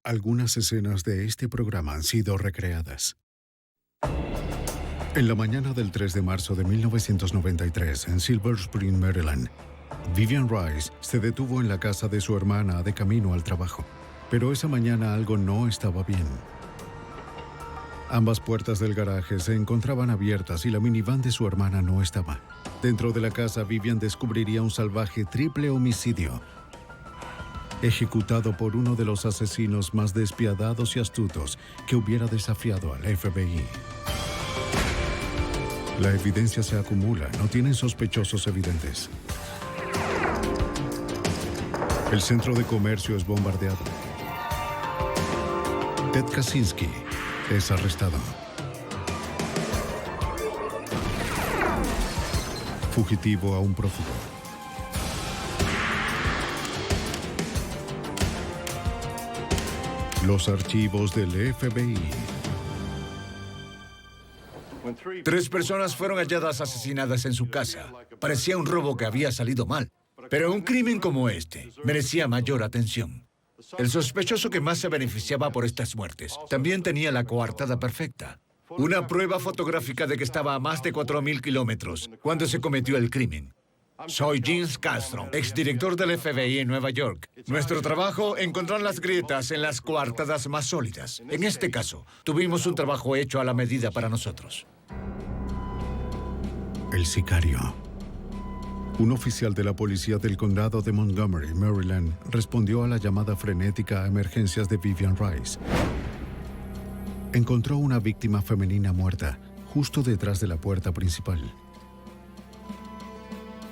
Algunas escenas de este programa han sido recreadas. En la mañana del 3 de marzo de 1993, en Silver Spring, Maryland, Vivian Rice se detuvo en la casa de su hermana de camino al trabajo. Pero esa mañana algo no estaba bien. Ambas puertas del garaje se encontraban abiertas y la minivan de su hermana no estaba. Dentro de la casa, Vivian descubriría un salvaje triple homicidio, ejecutado por uno de los asesinos más despiadados y astutos que hubiera desafiado al FBI. La evidencia se acumula, no tienen sospechosos evidentes. El centro de comercio es bombardeado. Ted Kaczynski es arrestado. Fugitivo a un prófugo. Los archivos del FBI. 3 personas fueron halladas asesinadas en su casa. Parecía un robo que había salido mal. Pero un crimen como este merecía mayor atención. El sospechoso que más se beneficiaba por estas muertes también tenía la coartada perfecta. Una prueba fotográfica de que estaba a más de 4.000 kilómetros cuando se cometió el crimen. Soy James Castro, exdirector del FBI en Nueva York. Nuestro trabajo, encontrar las grietas en las coartadas más sólidas. En este caso, tuvimos un trabajo hecho a la medida para nosotros. El sicario. Un oficial de la policía del condado de Montgomery, Maryland, respondió a la llamada frenética a emergencias de Vivian Rice. Encontró una víctima femenina muerta, justo detrás de la puerta principal.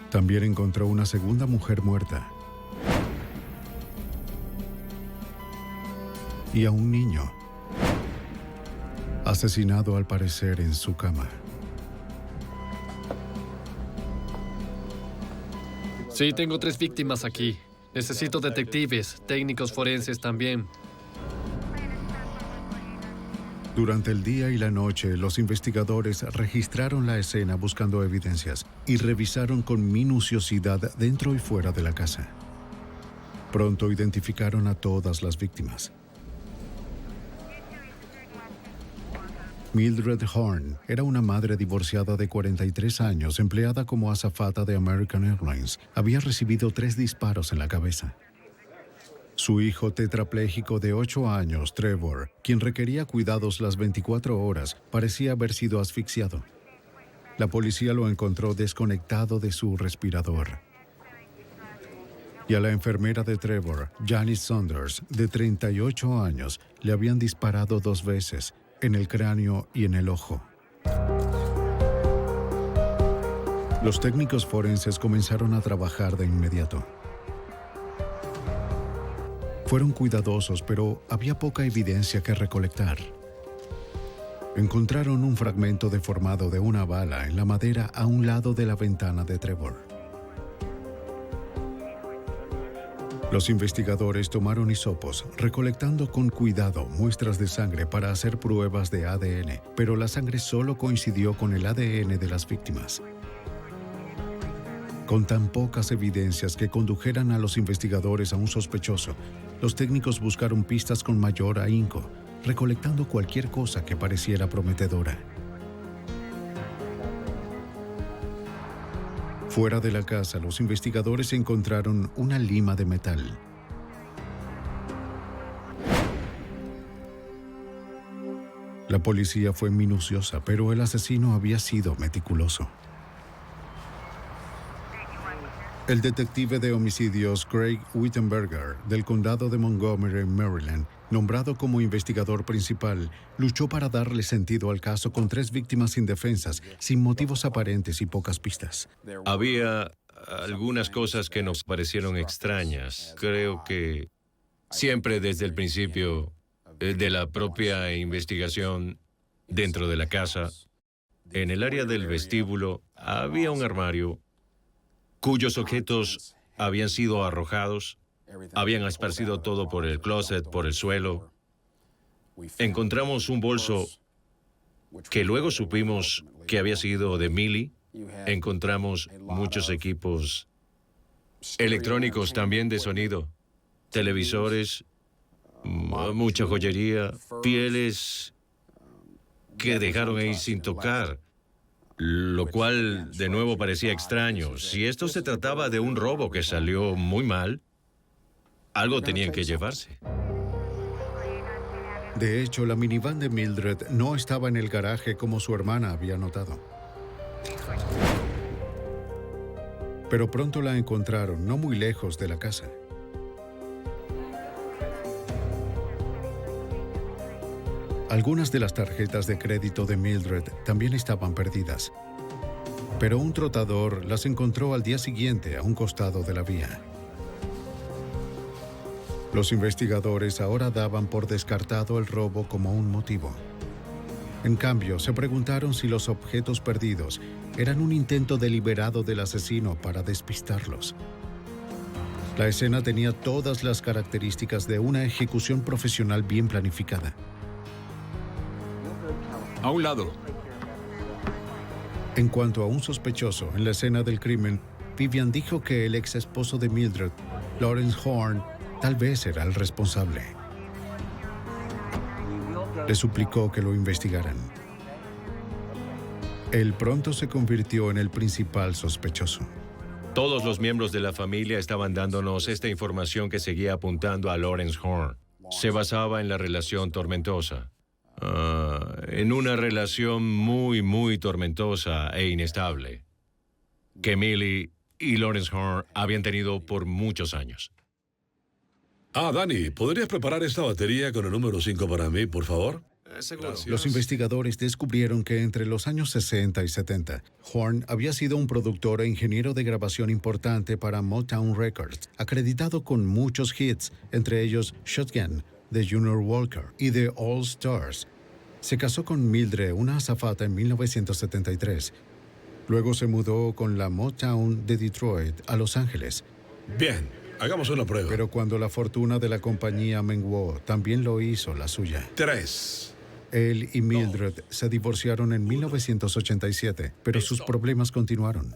También encontró una segunda mujer muerta. Y a un niño, asesinado al parecer en su cama. Sí, tengo 3 víctimas aquí. Necesito detectives, técnicos forenses también. Durante el día y la noche, los investigadores registraron la escena buscando evidencias y revisaron con minuciosidad dentro y fuera de la casa. Pronto identificaron a todas las víctimas. Mildred Horn era una madre divorciada de 43 años, empleada como azafata de American Airlines. Había recibido 3 disparos en la cabeza. Su hijo tetrapléjico de 8 años, Trevor, quien requería cuidados las 24 horas, parecía haber sido asfixiado. La policía lo encontró desconectado de su respirador. Y a la enfermera de Trevor, Janice Saunders, de 38 años, le habían disparado 2 veces, en el cráneo y en el ojo. Los técnicos forenses comenzaron a trabajar de inmediato. Fueron cuidadosos, pero había poca evidencia que recolectar. Encontraron un fragmento deformado de una bala en la madera a un lado de la ventana de Trevor. Los investigadores tomaron hisopos, recolectando con cuidado muestras de sangre para hacer pruebas de ADN, pero la sangre solo coincidió con el ADN de las víctimas. Con tan pocas evidencias que condujeran a los investigadores a un sospechoso, los técnicos buscaron pistas con mayor ahínco, recolectando cualquier cosa que pareciera prometedora. Fuera de la casa, los investigadores encontraron una lima de metal. La policía fue minuciosa, pero el asesino había sido meticuloso. El detective de homicidios Craig Wittenberger, del condado de Montgomery, Maryland, nombrado como investigador principal, luchó para darle sentido al caso con 3 víctimas indefensas, sin motivos aparentes y pocas pistas. Había algunas cosas que nos parecieron extrañas. Creo que siempre desde el principio de la propia investigación dentro de la casa, en el área del vestíbulo, había un armario cuyos objetos habían sido arrojados, habían esparcido todo por el closet, por el suelo. Encontramos un bolso que luego supimos que había sido de Millie. Encontramos muchos equipos electrónicos también de sonido, televisores, mucha joyería, pieles que dejaron ahí sin tocar, lo cual de nuevo parecía extraño. Si esto se trataba de un robo que salió muy mal, algo tenían que llevarse. De hecho, la minivan de Mildred no estaba en el garaje como su hermana había notado. Pero pronto la encontraron no muy lejos de la casa. Algunas de las tarjetas de crédito de Mildred también estaban perdidas, pero un trotador las encontró al día siguiente a un costado de la vía. Los investigadores ahora daban por descartado el robo como un motivo. En cambio, se preguntaron si los objetos perdidos eran un intento deliberado del asesino para despistarlos. La escena tenía todas las características de una ejecución profesional bien planificada. A un lado. En cuanto a un sospechoso en la escena del crimen, Vivian dijo que el ex esposo de Mildred, Lawrence Horn, tal vez era el responsable. Le suplicó que lo investigaran. Él pronto se convirtió en el principal sospechoso. Todos los miembros de la familia estaban dándonos esta información que seguía apuntando a Lawrence Horn. Se basaba en la relación tormentosa. En una relación muy tormentosa e inestable que Millie y Lawrence Horn habían tenido por muchos años. Danny, ¿podrías preparar esta batería con el número 5 para mí, por favor? Seguro. Los investigadores descubrieron que entre los años 60 y 70, Horn había sido un productor e ingeniero de grabación importante para Motown Records, acreditado con muchos hits, entre ellos Shotgun, de Junior Walker, y The All Stars. Se casó con Mildred, una azafata, en 1973. Luego se mudó con la Motown de Detroit a Los Ángeles. Bien, hagamos una prueba. Pero cuando la fortuna de la compañía menguó, también lo hizo la suya. 3. Él y Mildred se divorciaron en 1987, pero sus problemas continuaron.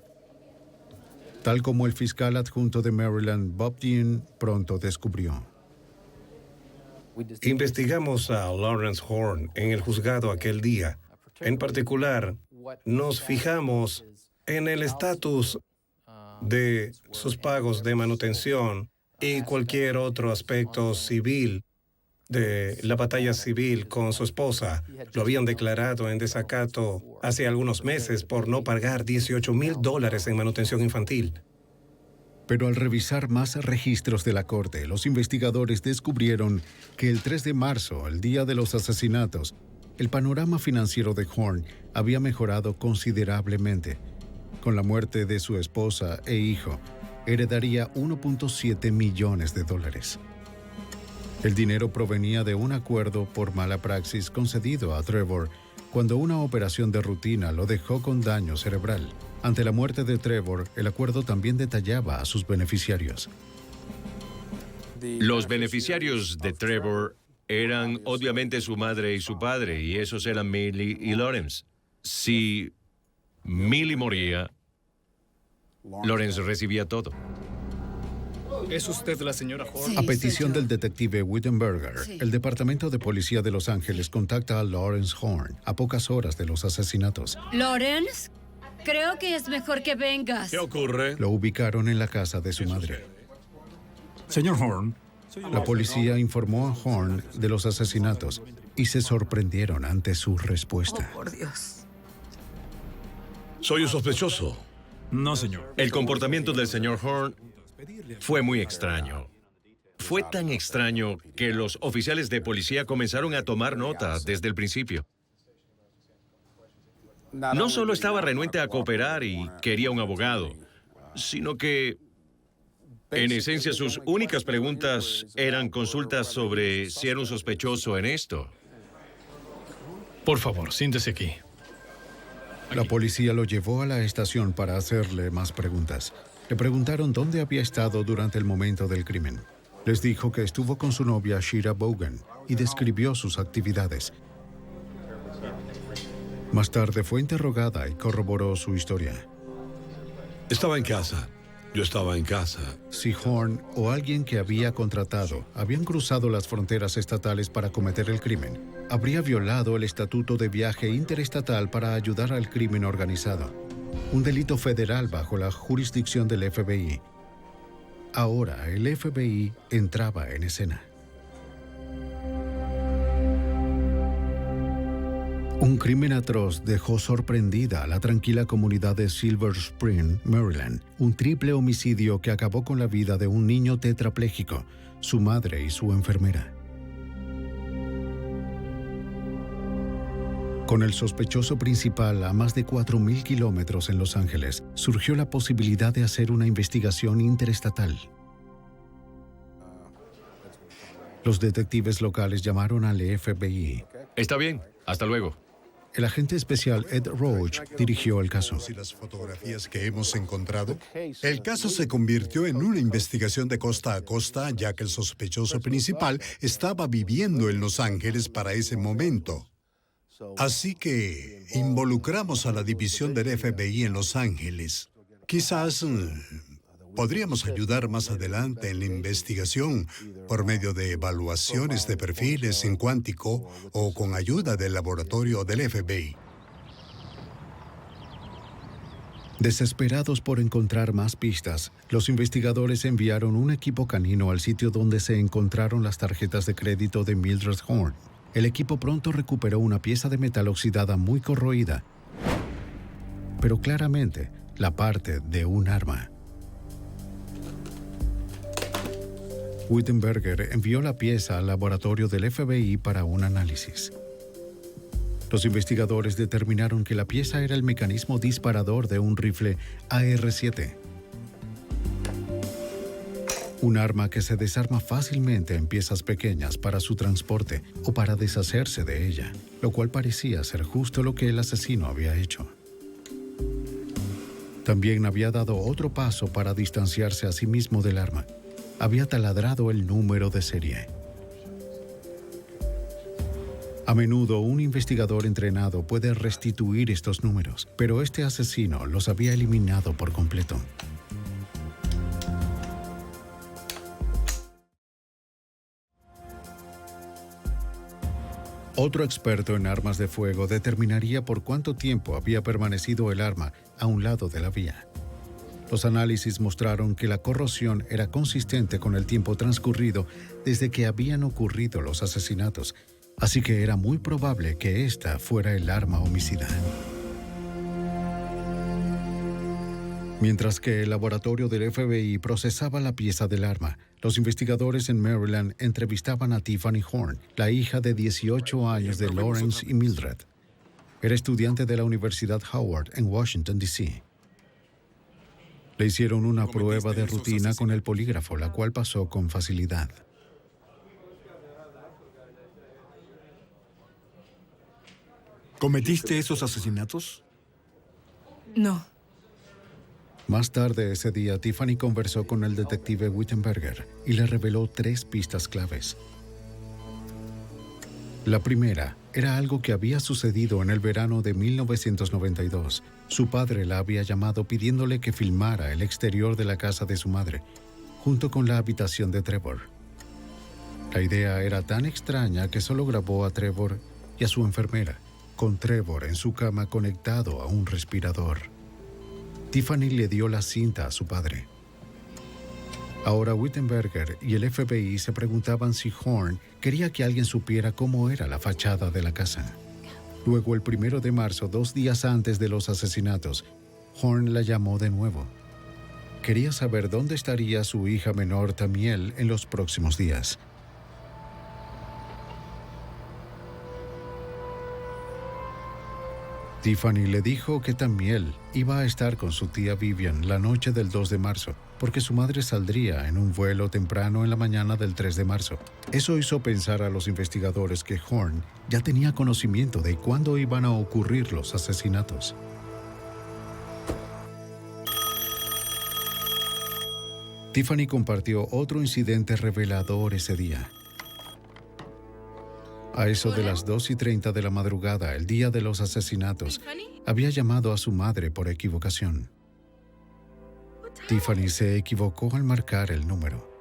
Tal como el fiscal adjunto de Maryland, Bob Dean, pronto descubrió. Investigamos a Lawrence Horn en el juzgado aquel día. En particular, nos fijamos en el estatus de sus pagos de manutención y cualquier otro aspecto civil de la batalla civil con su esposa. Lo habían declarado en desacato hace algunos meses por no pagar $18,000 en manutención infantil. Pero al revisar más registros de la corte, los investigadores descubrieron que el 3 de marzo, el día de los asesinatos, el panorama financiero de Horn había mejorado considerablemente. Con la muerte de su esposa e hijo, heredaría $1.7 millones. El dinero provenía de un acuerdo por mala praxis concedido a Trevor cuando una operación de rutina lo dejó con daño cerebral. Ante la muerte de Trevor, el acuerdo también detallaba a sus beneficiarios. Los beneficiarios de Trevor eran obviamente su madre y su padre, y esos eran Millie y Lawrence. Si Millie moría, Lawrence recibía todo. ¿Es usted la señora Horn? A petición del detective Wittenberger, el Departamento de Policía de Los Ángeles contacta a Lawrence Horn a pocas horas de los asesinatos. Lawrence, creo que es mejor que vengas. ¿Qué ocurre? Lo ubicaron en la casa de su madre. Señor Horn. La policía informó a Horn de los asesinatos y se sorprendieron ante su respuesta. Por Dios. Soy un sospechoso. No, señor. El comportamiento del señor Horn fue muy extraño. Fue tan extraño que los oficiales de policía comenzaron a tomar nota desde el principio. No solo estaba renuente a cooperar y quería un abogado, sino que, en esencia, sus únicas preguntas eran consultas sobre si era un sospechoso en esto. Por favor, siéntese aquí. La policía lo llevó a la estación para hacerle más preguntas. Le preguntaron dónde había estado durante el momento del crimen. Les dijo que estuvo con su novia Shira Bogan y describió sus actividades. Más tarde fue interrogada y corroboró su historia. Estaba en casa. Yo estaba en casa. Si Horn o alguien que había contratado habían cruzado las fronteras estatales para cometer el crimen, habría violado el Estatuto de Viaje Interestatal para ayudar al crimen organizado, un delito federal bajo la jurisdicción del FBI. Ahora el FBI entraba en escena. Un crimen atroz dejó sorprendida a la tranquila comunidad de Silver Spring, Maryland. Un triple homicidio que acabó con la vida de un niño tetrapléjico, su madre y su enfermera. Con el sospechoso principal a más de 4.000 kilómetros en Los Ángeles, surgió la posibilidad de hacer una investigación interestatal. Los detectives locales llamaron al FBI. Está bien, hasta luego. El agente especial Ed Roach dirigió el caso. ¿Y las fotografías que hemos encontrado? El caso se convirtió en una investigación de costa a costa, ya que el sospechoso principal estaba viviendo en Los Ángeles para ese momento. Así que involucramos a la división del FBI en Los Ángeles. Quizás podríamos ayudar más adelante en la investigación por medio de evaluaciones de perfiles en cuántico o con ayuda del laboratorio del FBI. Desesperados por encontrar más pistas, los investigadores enviaron un equipo canino al sitio donde se encontraron las tarjetas de crédito de Mildred Horn. El equipo pronto recuperó una pieza de metal oxidada muy corroída, pero claramente la parte de un arma. Wittenberger envió la pieza al laboratorio del FBI para un análisis. Los investigadores determinaron que la pieza era el mecanismo disparador de un rifle AR-7. Un arma que se desarma fácilmente en piezas pequeñas para su transporte o para deshacerse de ella, lo cual parecía ser justo lo que el asesino había hecho. También había dado otro paso para distanciarse a sí mismo del arma. Había taladrado el número de serie. A menudo un investigador entrenado puede restituir estos números, pero este asesino los había eliminado por completo. Otro experto en armas de fuego determinaría por cuánto tiempo había permanecido el arma a un lado de la vía. Los análisis mostraron que la corrosión era consistente con el tiempo transcurrido desde que habían ocurrido los asesinatos, así que era muy probable que esta fuera el arma homicida. Mientras que el laboratorio del FBI procesaba la pieza del arma, los investigadores en Maryland entrevistaban a Tiffany Horn, la hija de 18 años de Lawrence y Mildred. Era estudiante de la Universidad Howard en Washington, D.C. Le hicieron una prueba de rutina con el polígrafo, la cual pasó con facilidad. ¿Cometiste esos asesinatos? No. Más tarde ese día, Tiffany conversó con el detective Wittenberger y le reveló 3 pistas claves. La primera era algo que había sucedido en el verano de 1992. Su padre la había llamado pidiéndole que filmara el exterior de la casa de su madre, junto con la habitación de Trevor. La idea era tan extraña que solo grabó a Trevor y a su enfermera, con Trevor en su cama conectado a un respirador. Tiffany le dio la cinta a su padre. Ahora Wittenberger y el FBI se preguntaban si Horn quería que alguien supiera cómo era la fachada de la casa. Luego, el 1 de marzo, 2 días antes de los asesinatos, Horn la llamó de nuevo. Quería saber dónde estaría su hija menor Tamiel en los próximos días. Tiffany le dijo que Tamiel iba a estar con su tía Vivian la noche del 2 de marzo, porque su madre saldría en un vuelo temprano en la mañana del 3 de marzo. Eso hizo pensar a los investigadores que Horn ya tenía conocimiento de cuándo iban a ocurrir los asesinatos. Tiffany compartió otro incidente revelador ese día. A eso de las 2:30 de la madrugada, el día de los asesinatos, había llamado a su madre por equivocación. Tiffany se equivocó al marcar el número.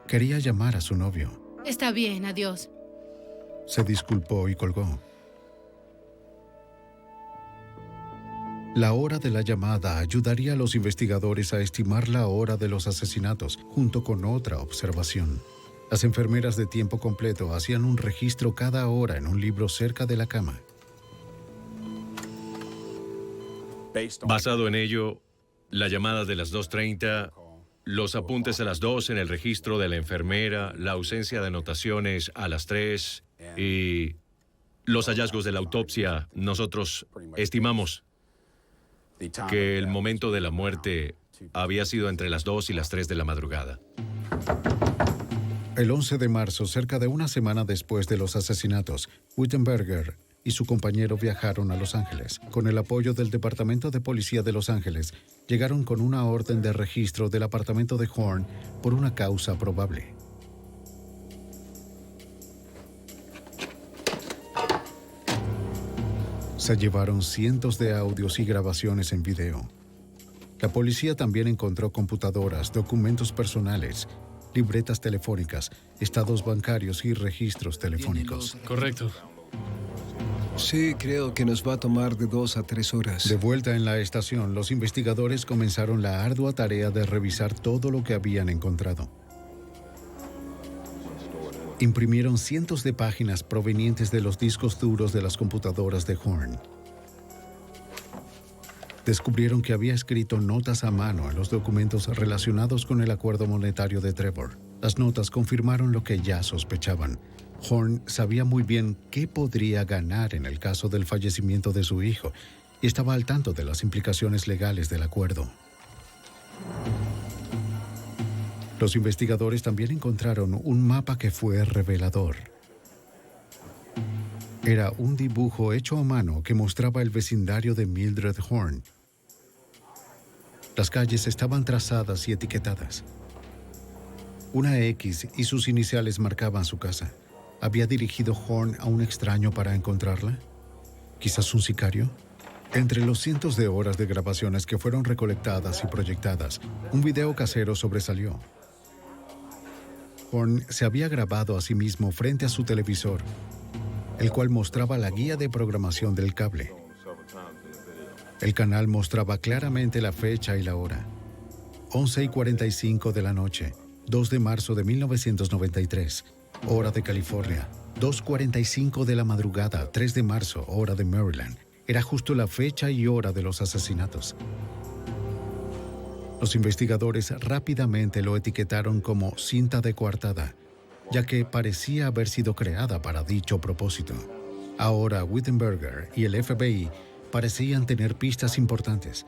Quería llamar a su novio. Está bien, adiós. Se disculpó y colgó. La hora de la llamada ayudaría a los investigadores a estimar la hora de los asesinatos, junto con otra observación. Las enfermeras de tiempo completo hacían un registro cada hora en un libro cerca de la cama. Basado en ello, la llamada de las 2:30, los apuntes a las 2 en el registro de la enfermera, la ausencia de anotaciones a las 3 y los hallazgos de la autopsia, nosotros estimamos que el momento de la muerte había sido entre las 2 y las 3 de la madrugada. El 11 de marzo, cerca de una semana después de los asesinatos, Wittenberger y su compañero viajaron a Los Ángeles. Con el apoyo del Departamento de Policía de Los Ángeles, llegaron con una orden de registro del apartamento de Horn por una causa probable. Se llevaron cientos de audios y grabaciones en video. La policía también encontró computadoras, documentos personales, libretas telefónicas, estados bancarios y registros telefónicos. Correcto. Sí, creo que nos va a tomar de 2 a 3 horas. De vuelta en la estación, los investigadores comenzaron la ardua tarea de revisar todo lo que habían encontrado. Imprimieron cientos de páginas provenientes de los discos duros de las computadoras de Horn. Descubrieron que había escrito notas a mano en los documentos relacionados con el acuerdo monetario de Trevor. Las notas confirmaron lo que ya sospechaban. Horn sabía muy bien qué podría ganar en el caso del fallecimiento de su hijo y estaba al tanto de las implicaciones legales del acuerdo. Los investigadores también encontraron un mapa que fue revelador. Era un dibujo hecho a mano que mostraba el vecindario de Mildred Horn. Las calles estaban trazadas y etiquetadas. Una X y sus iniciales marcaban su casa. ¿Había dirigido Horn a un extraño para encontrarla? ¿Quizás un sicario? Entre los cientos de horas de grabaciones que fueron recolectadas y proyectadas, un video casero sobresalió. Horn se había grabado a sí mismo frente a su televisor, el cual mostraba la guía de programación del cable. El canal mostraba claramente la fecha y la hora. 11:45 de la noche, 2 de marzo de 1993, hora de California. 2:45 de la madrugada, 3 de marzo, hora de Maryland. Era justo la fecha y hora de los asesinatos. Los investigadores rápidamente lo etiquetaron como cinta de coartada, ya que parecía haber sido creada para dicho propósito. Ahora Wittenberger y el FBI parecían tener pistas importantes,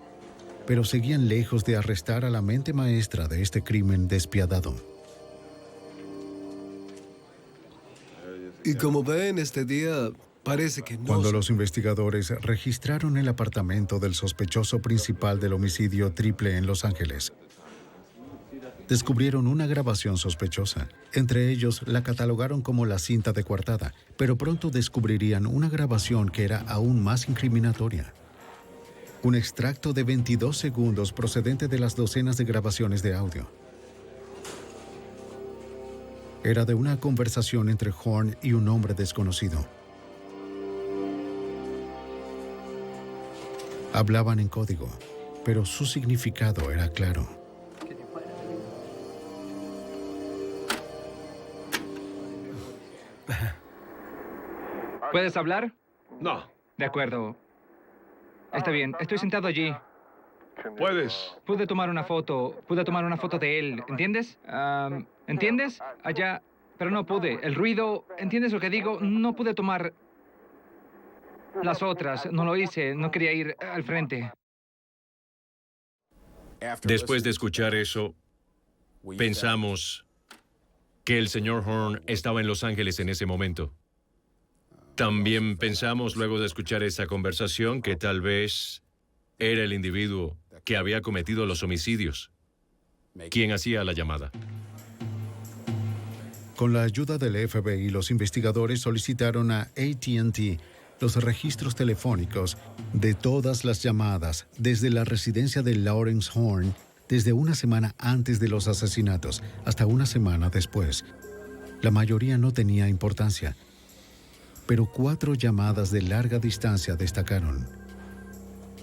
pero seguían lejos de arrestar a la mente maestra de este crimen despiadado. Y como ven, este día parece que no... Cuando los investigadores registraron el apartamento del sospechoso principal del homicidio triple en Los Ángeles, descubrieron una grabación sospechosa. Entre ellos la catalogaron como la cinta de coartada, pero pronto descubrirían una grabación que era aún más incriminatoria. Un extracto de 22 segundos procedente de las docenas de grabaciones de audio. Era de una conversación entre Horn y un hombre desconocido. Hablaban en código, pero su significado era claro. ¿Puedes hablar? No. De acuerdo. Está bien, estoy sentado allí. ¿Puedes? Pude tomar una foto de él, ¿entiendes? ¿Entiendes? Allá, pero no pude. El ruido, ¿entiendes lo que digo? No pude tomar las otras, no lo hice, no quería ir al frente. Después de escuchar eso, pensamos que el señor Horn estaba en Los Ángeles en ese momento. También pensamos, luego de escuchar esa conversación, que tal vez era el individuo que había cometido los homicidios quien hacía la llamada. Con la ayuda del FBI, los investigadores solicitaron a AT&T los registros telefónicos de todas las llamadas desde la residencia de Lawrence Horn desde una semana antes de los asesinatos hasta una semana después. La mayoría no tenía importancia, pero 4 llamadas de larga distancia destacaron.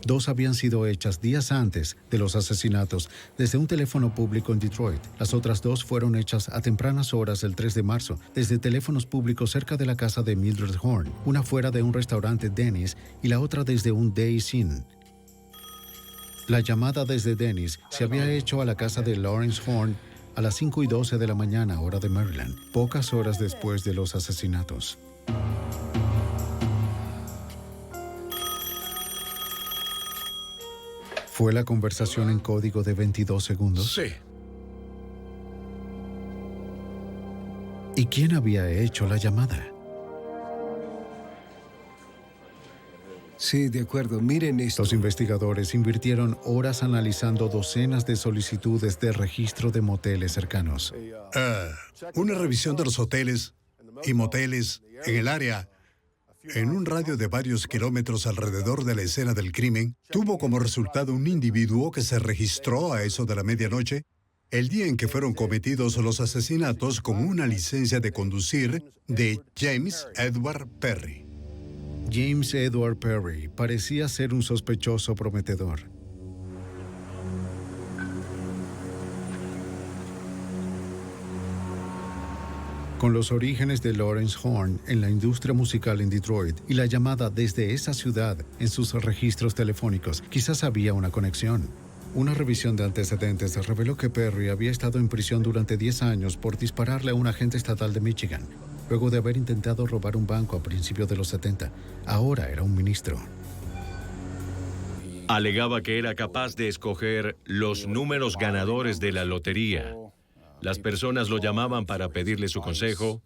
2 habían sido hechas días antes de los asesinatos desde un teléfono público en Detroit. Las otras 2 fueron hechas a tempranas horas del 3 de marzo desde teléfonos públicos cerca de la casa de Mildred Horn, una fuera de un restaurante Denny's y la otra desde un Days Inn. La llamada desde Denny's se había hecho a la casa de Lawrence Horn a las 5:12 de la mañana, hora de Maryland, pocas horas después de los asesinatos. ¿Fue la conversación en código de 22 segundos? Sí. ¿Y quién había hecho la llamada? Sí, de acuerdo. Miren esto. Los investigadores invirtieron horas analizando docenas de solicitudes de registro de moteles cercanos. Una revisión de los hoteles y moteles en el área, en un radio de varios kilómetros alrededor de la escena del crimen, tuvo como resultado un individuo que se registró a eso de la medianoche, el día en que fueron cometidos los asesinatos, con una licencia de conducir de James Edward Perry. James Edward Perry parecía ser un sospechoso prometedor. Con los orígenes de Lawrence Horn en la industria musical en Detroit y la llamada desde esa ciudad en sus registros telefónicos, quizás había una conexión. Una revisión de antecedentes reveló que Perry había estado en prisión durante 10 años por dispararle a un agente estatal de Michigan, luego de haber intentado robar un banco a principios de los 70. Ahora era un ministro. Alegaba que era capaz de escoger los números ganadores de la lotería. Las personas lo llamaban para pedirle su consejo.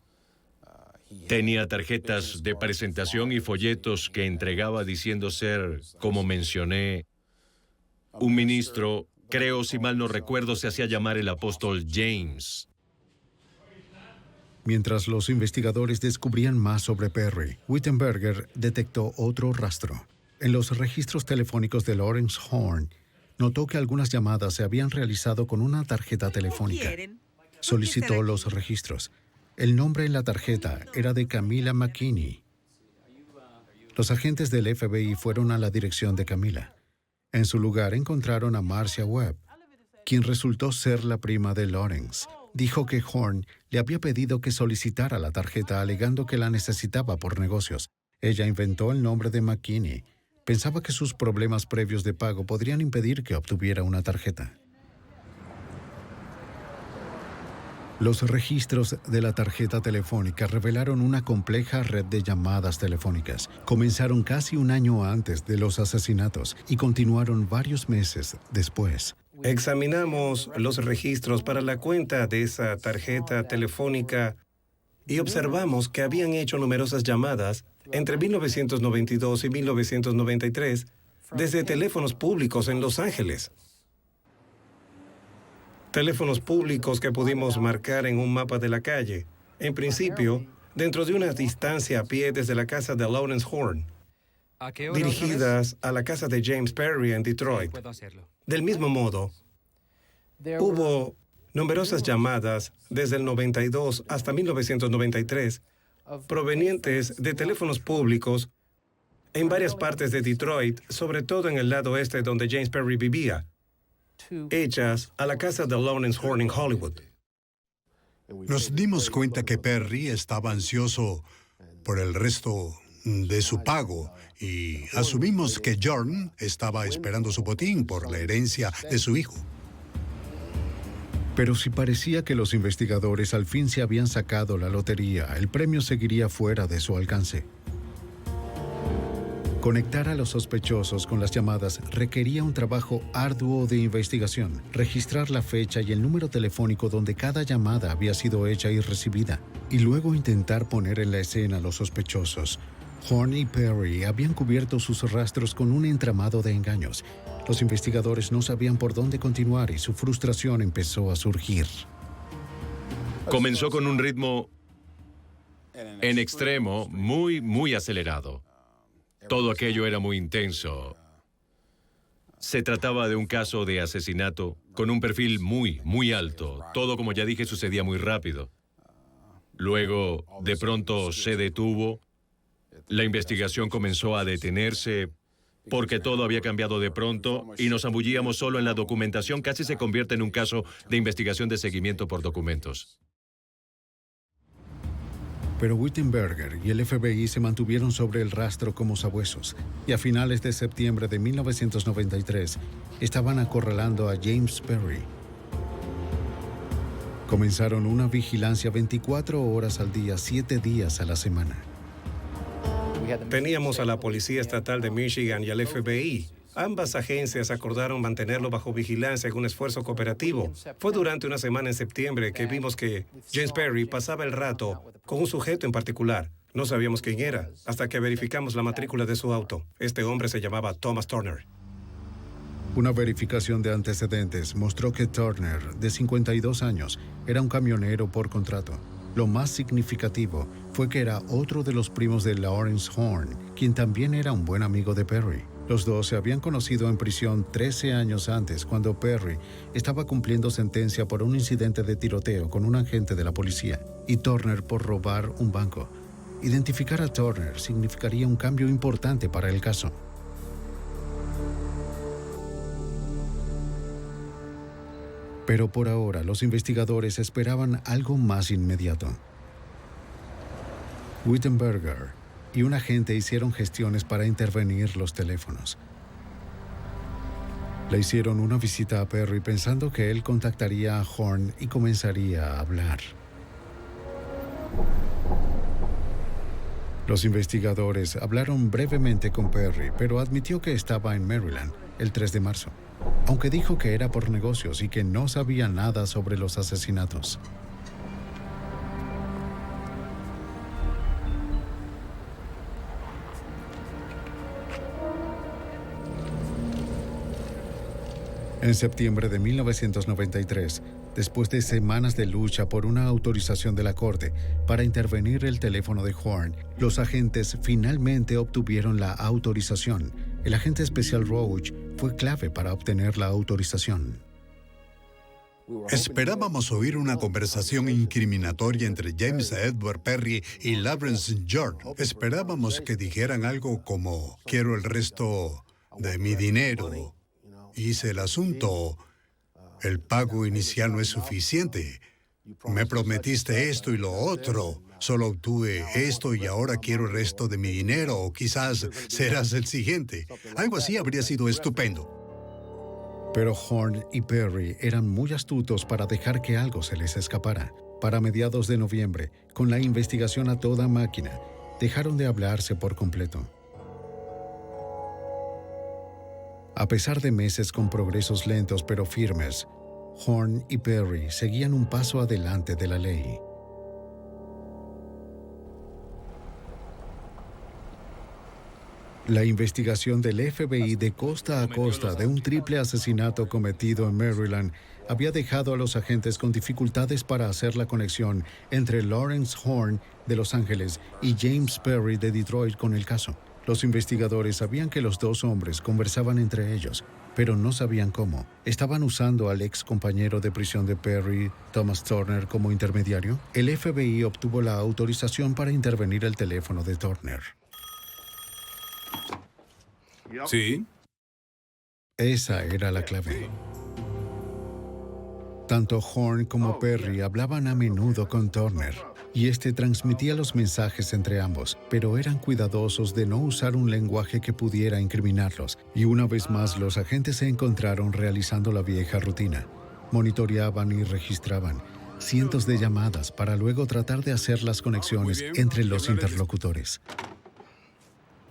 Tenía tarjetas de presentación y folletos que entregaba diciendo ser, como mencioné, un ministro. Creo, si mal no recuerdo, se hacía llamar el apóstol James. Mientras los investigadores descubrían más sobre Perry, Wittenberger detectó otro rastro. En los registros telefónicos de Lawrence Horn, notó que algunas llamadas se habían realizado con una tarjeta telefónica. Solicitó los registros. El nombre en la tarjeta era de Camila McKinney. Los agentes del FBI fueron a la dirección de Camila. En su lugar encontraron a Marcia Webb, quien resultó ser la prima de Lawrence. Dijo que Horn le había pedido que solicitara la tarjeta alegando que la necesitaba por negocios. Ella inventó el nombre de McKinney. Pensaba que sus problemas previos de pago podrían impedir que obtuviera una tarjeta. Los registros de la tarjeta telefónica revelaron una compleja red de llamadas telefónicas. Comenzaron casi un año antes de los asesinatos y continuaron varios meses después. Examinamos los registros para la cuenta de esa tarjeta telefónica y observamos que habían hecho numerosas llamadas entre 1992 y 1993 desde teléfonos públicos en Los Ángeles. Teléfonos públicos que pudimos marcar en un mapa de la calle. En principio, dentro de una distancia a pie desde la casa de Lawrence Horn, dirigidas a la casa de James Perry en Detroit. Del mismo modo, hubo numerosas llamadas desde el 92 hasta 1993 provenientes de teléfonos públicos en varias partes de Detroit, sobre todo en el lado este donde James Perry vivía, hechas a la casa de Lawrence Horn en Hollywood. Nos dimos cuenta que Perry estaba ansioso por el resto de su pago y asumimos que Jordan estaba esperando su botín por la herencia de su hijo. Pero si parecía que los investigadores al fin se habían sacado la lotería, el premio seguiría fuera de su alcance. Conectar a los sospechosos con las llamadas requería un trabajo arduo de investigación, registrar la fecha y el número telefónico donde cada llamada había sido hecha y recibida, y luego intentar poner en la escena a los sospechosos. Horn y Perry habían cubierto sus rastros con un entramado de engaños. Los investigadores no sabían por dónde continuar y su frustración empezó a surgir. Comenzó con un ritmo en extremo, muy acelerado. Todo aquello era muy intenso. Se trataba de un caso de asesinato con un perfil muy alto. Todo, como ya dije, sucedía muy rápido. Luego, de pronto, se detuvo. La investigación comenzó a detenerse porque todo había cambiado de pronto y nos zambullíamos solo en la documentación. Casi se convierte en un caso de investigación de seguimiento por documentos. Pero Wittenberger y el FBI se mantuvieron sobre el rastro como sabuesos, y a finales de septiembre de 1993 estaban acorralando a James Perry. Comenzaron una vigilancia 24 horas al día, 7 días a la semana. Teníamos a la Policía Estatal de Michigan y al FBI. Ambas agencias acordaron mantenerlo bajo vigilancia en un esfuerzo cooperativo. Fue durante una semana en septiembre que vimos que James Perry pasaba el rato con un sujeto en particular. No sabíamos quién era, hasta que verificamos la matrícula de su auto. Este hombre se llamaba Thomas Turner. Una verificación de antecedentes mostró que Turner, de 52 años, era un camionero por contrato. Lo más significativo fue que era otro de los primos de Lawrence Horn, quien también era un buen amigo de Perry. Los dos se habían conocido en prisión 13 años antes, cuando Perry estaba cumpliendo sentencia por un incidente de tiroteo con un agente de la policía y Turner por robar un banco. Identificar a Turner significaría un cambio importante para el caso. Pero por ahora, los investigadores esperaban algo más inmediato. Wittenberger y un agente hicieron gestiones para intervenir los teléfonos. Le hicieron una visita a Perry pensando que él contactaría a Horn y comenzaría a hablar. Los investigadores hablaron brevemente con Perry, pero admitió que estaba en Maryland el 3 de marzo, aunque dijo que era por negocios y que no sabía nada sobre los asesinatos. En septiembre de 1993, después de semanas de lucha por una autorización de la corte para intervenir el teléfono de Horn, los agentes finalmente obtuvieron la autorización. El agente especial Roach fue clave para obtener la autorización. Esperábamos oír una conversación incriminatoria entre James Edward Perry y Lawrence Horn. Esperábamos que dijeran algo como: quiero el resto de mi dinero. Hice el asunto. El pago inicial no es suficiente. Me prometiste esto y lo otro. Solo obtuve esto y ahora quiero el resto de mi dinero. O quizás serás el siguiente. Algo así habría sido estupendo. Pero Horn y Perry eran muy astutos para dejar que algo se les escapara. Para mediados de noviembre, con la investigación a toda máquina, dejaron de hablarse por completo. A pesar de meses con progresos lentos pero firmes, Horn y Perry seguían un paso adelante de la ley. La investigación del FBI de costa a costa de un triple asesinato cometido en Maryland había dejado a los agentes con dificultades para hacer la conexión entre Lawrence Horn de Los Ángeles y James Perry de Detroit con el caso. Los investigadores sabían que los dos hombres conversaban entre ellos, pero no sabían cómo. ¿Estaban usando al ex compañero de prisión de Perry, Thomas Turner, como intermediario? El FBI obtuvo la autorización para intervenir el teléfono de Turner. Sí. Esa era la clave. Tanto Horn como Perry hablaban a menudo con Turner, y este transmitía los mensajes entre ambos, pero eran cuidadosos de no usar un lenguaje que pudiera incriminarlos, y una vez más los agentes se encontraron realizando la vieja rutina. Monitoreaban y registraban cientos de llamadas para luego tratar de hacer las conexiones entre los interlocutores.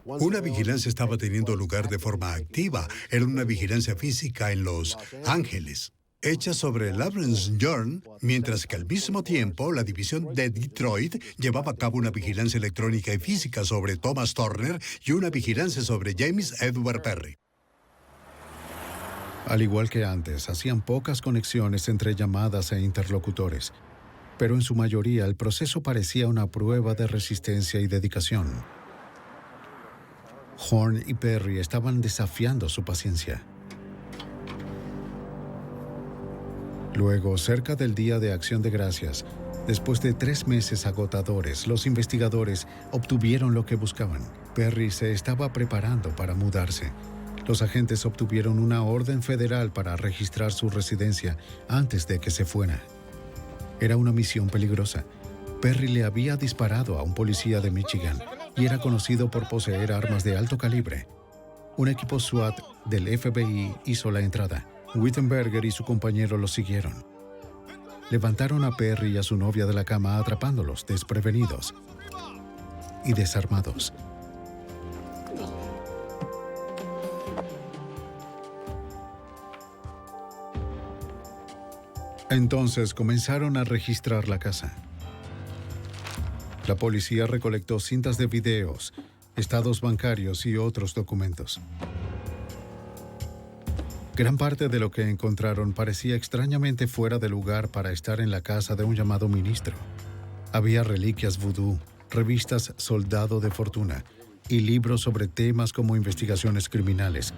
Una vigilancia estaba teniendo lugar de forma activa. Era una vigilancia física en Los Ángeles, hecha sobre Lawrence Horn, mientras que al mismo tiempo la división de Detroit llevaba a cabo una vigilancia electrónica y física sobre Thomas Turner y una vigilancia sobre James Edward Perry. Al igual que antes, hacían pocas conexiones entre llamadas e interlocutores, pero en su mayoría el proceso parecía una prueba de resistencia y dedicación. Horn y Perry estaban desafiando su paciencia. Luego, cerca del Día de Acción de Gracias, después de 3 meses agotadores, los investigadores obtuvieron lo que buscaban. Perry se estaba preparando para mudarse. Los agentes obtuvieron una orden federal para registrar su residencia antes de que se fuera. Era una misión peligrosa. Perry le había disparado a un policía de Michigan y era conocido por poseer armas de alto calibre. Un equipo SWAT del FBI hizo la entrada. Wittenberger y su compañero lo siguieron. Levantaron a Perry y a su novia de la cama atrapándolos desprevenidos y desarmados. Entonces comenzaron a registrar la casa. La policía recolectó cintas de videos, estados bancarios y otros documentos. Gran parte de lo que encontraron parecía extrañamente fuera de lugar para estar en la casa de un llamado ministro. Había reliquias vudú, revistas Soldado de Fortuna y libros sobre temas como investigaciones criminales,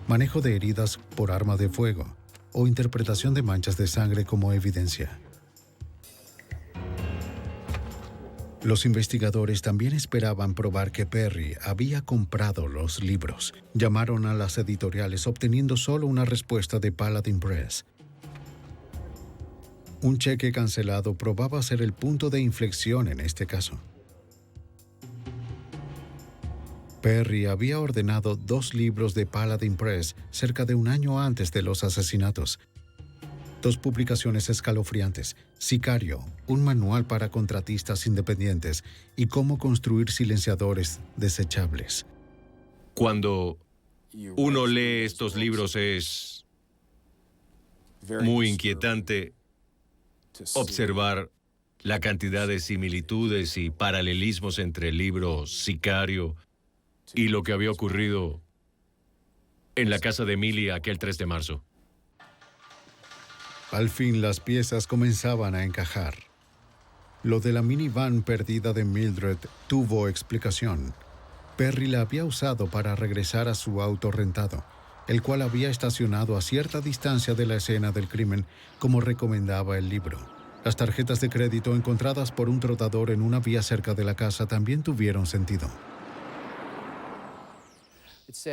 manejo de heridas por arma de fuego o interpretación de manchas de sangre como evidencia. Los investigadores también esperaban probar que Perry había comprado los libros. Llamaron a las editoriales obteniendo solo una respuesta de Paladin Press. Un cheque cancelado probaba ser el punto de inflexión en este caso. Perry había ordenado 2 libros de Paladin Press cerca de un año antes de los asesinatos. 2 publicaciones escalofriantes: Sicario, un manual para contratistas independientes, y Cómo construir silenciadores desechables. Cuando uno lee estos libros es muy inquietante observar la cantidad de similitudes y paralelismos entre el libro Sicario y lo que había ocurrido en la casa de Emily aquel 3 de marzo. Al fin las piezas comenzaban a encajar. Lo de la minivan perdida de Mildred tuvo explicación. Perry la había usado para regresar a su auto rentado, el cual había estacionado a cierta distancia de la escena del crimen, como recomendaba el libro. Las tarjetas de crédito encontradas por un trotador en una vía cerca de la casa también tuvieron sentido.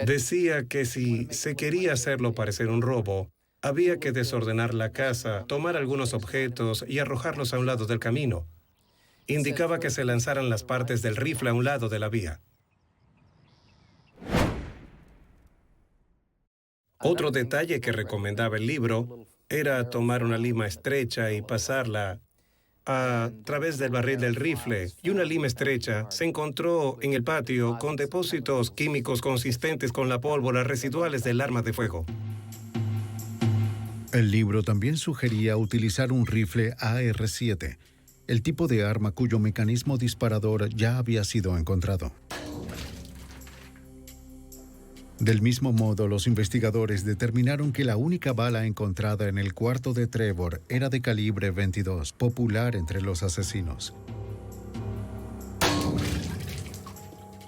Decía que si se quería hacerlo parecer un robo, había que desordenar la casa, tomar algunos objetos y arrojarlos a un lado del camino. Indicaba que se lanzaran las partes del rifle a un lado de la vía. Otro detalle que recomendaba el libro era tomar una lima estrecha y pasarla a través del barril del rifle, y una lima estrecha se encontró en el patio con depósitos químicos consistentes con la pólvora residuales del arma de fuego. El libro también sugería utilizar un rifle AR-7, el tipo de arma cuyo mecanismo disparador ya había sido encontrado. Del mismo modo, los investigadores determinaron que la única bala encontrada en el cuarto de Trevor era de calibre 22, popular entre los asesinos.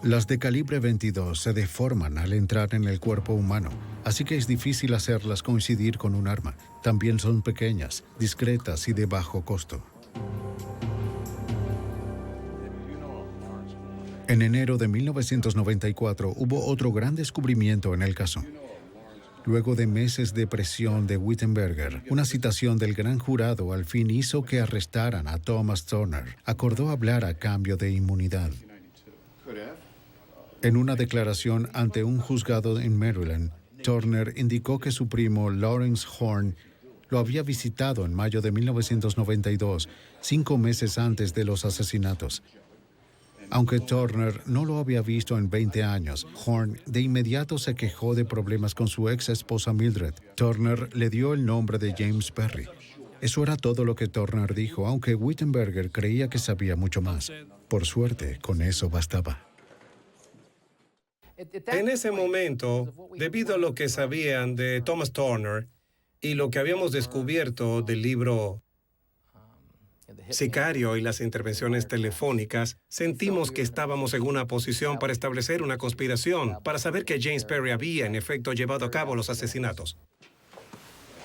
Las de calibre 22 se deforman al entrar en el cuerpo humano, así que es difícil hacerlas coincidir con un arma. También son pequeñas, discretas y de bajo costo. En enero de 1994 hubo otro gran descubrimiento en el caso. Luego de meses de presión de Wittenberger, una citación del gran jurado al fin hizo que arrestaran a Thomas Turner. Acordó hablar a cambio de inmunidad. En una declaración ante un juzgado en Maryland, Turner indicó que su primo Lawrence Horn lo había visitado en mayo de 1992, 5 meses antes de los asesinatos. Aunque Turner no lo había visto en 20 años, Horn de inmediato se quejó de problemas con su ex esposa Mildred. Turner le dio el nombre de James Perry. Eso era todo lo que Turner dijo, aunque Wittenberger creía que sabía mucho más. Por suerte, con eso bastaba. En ese momento, debido a lo que sabían de Thomas Turner y lo que habíamos descubierto del libro Sicario y las intervenciones telefónicas, sentimos que estábamos en una posición para establecer una conspiración, para saber que James Perry había, en efecto, llevado a cabo los asesinatos.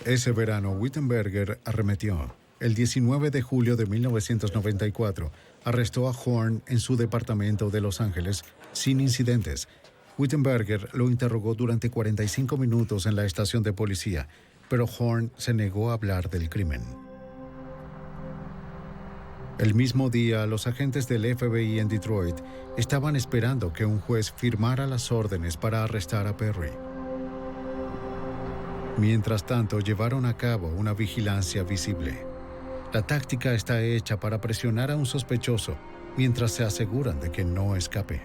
Ese verano, Wittenberger arremetió. El 19 de julio de 1994, arrestó a Horn en su departamento de Los Ángeles sin incidentes. Wittenberger lo interrogó durante 45 minutos en la estación de policía, pero Horn se negó a hablar del crimen. El mismo día, los agentes del FBI en Detroit estaban esperando que un juez firmara las órdenes para arrestar a Perry. Mientras tanto, llevaron a cabo una vigilancia visible. La táctica está hecha para presionar a un sospechoso mientras se aseguran de que no escape.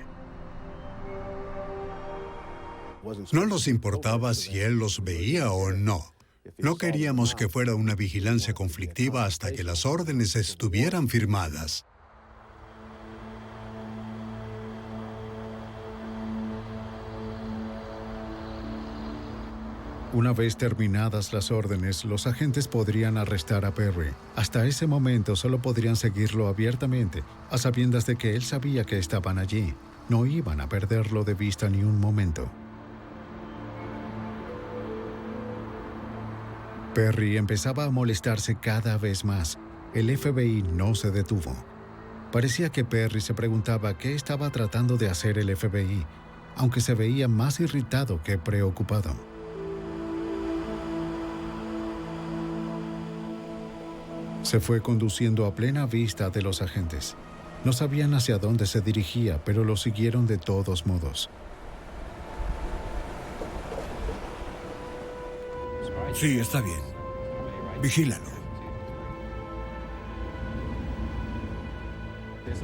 No nos importaba si él los veía o no. No queríamos que fuera una vigilancia conflictiva hasta que las órdenes estuvieran firmadas. Una vez terminadas las órdenes, los agentes podrían arrestar a Perry. Hasta ese momento solo podrían seguirlo abiertamente, a sabiendas de que él sabía que estaban allí. No iban a perderlo de vista ni un momento. Perry empezaba a molestarse cada vez más. El FBI no se detuvo. Parecía que Perry se preguntaba qué estaba tratando de hacer el FBI, aunque se veía más irritado que preocupado. Se fue conduciendo a plena vista de los agentes. No sabían hacia dónde se dirigía, pero lo siguieron de todos modos. Sí, está bien. Vigílalo.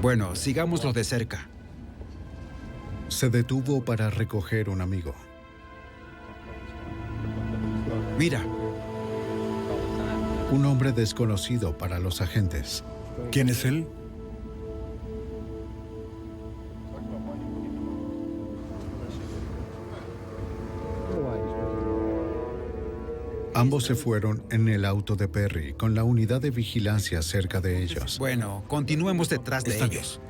Bueno, sigámoslo de cerca. Se detuvo para recoger un amigo. Mira. Un hombre desconocido para los agentes. ¿Quién es él? Ambos se fueron en el auto de Perry, con la unidad de vigilancia cerca de ellos. Bueno, continuemos detrás de ellos.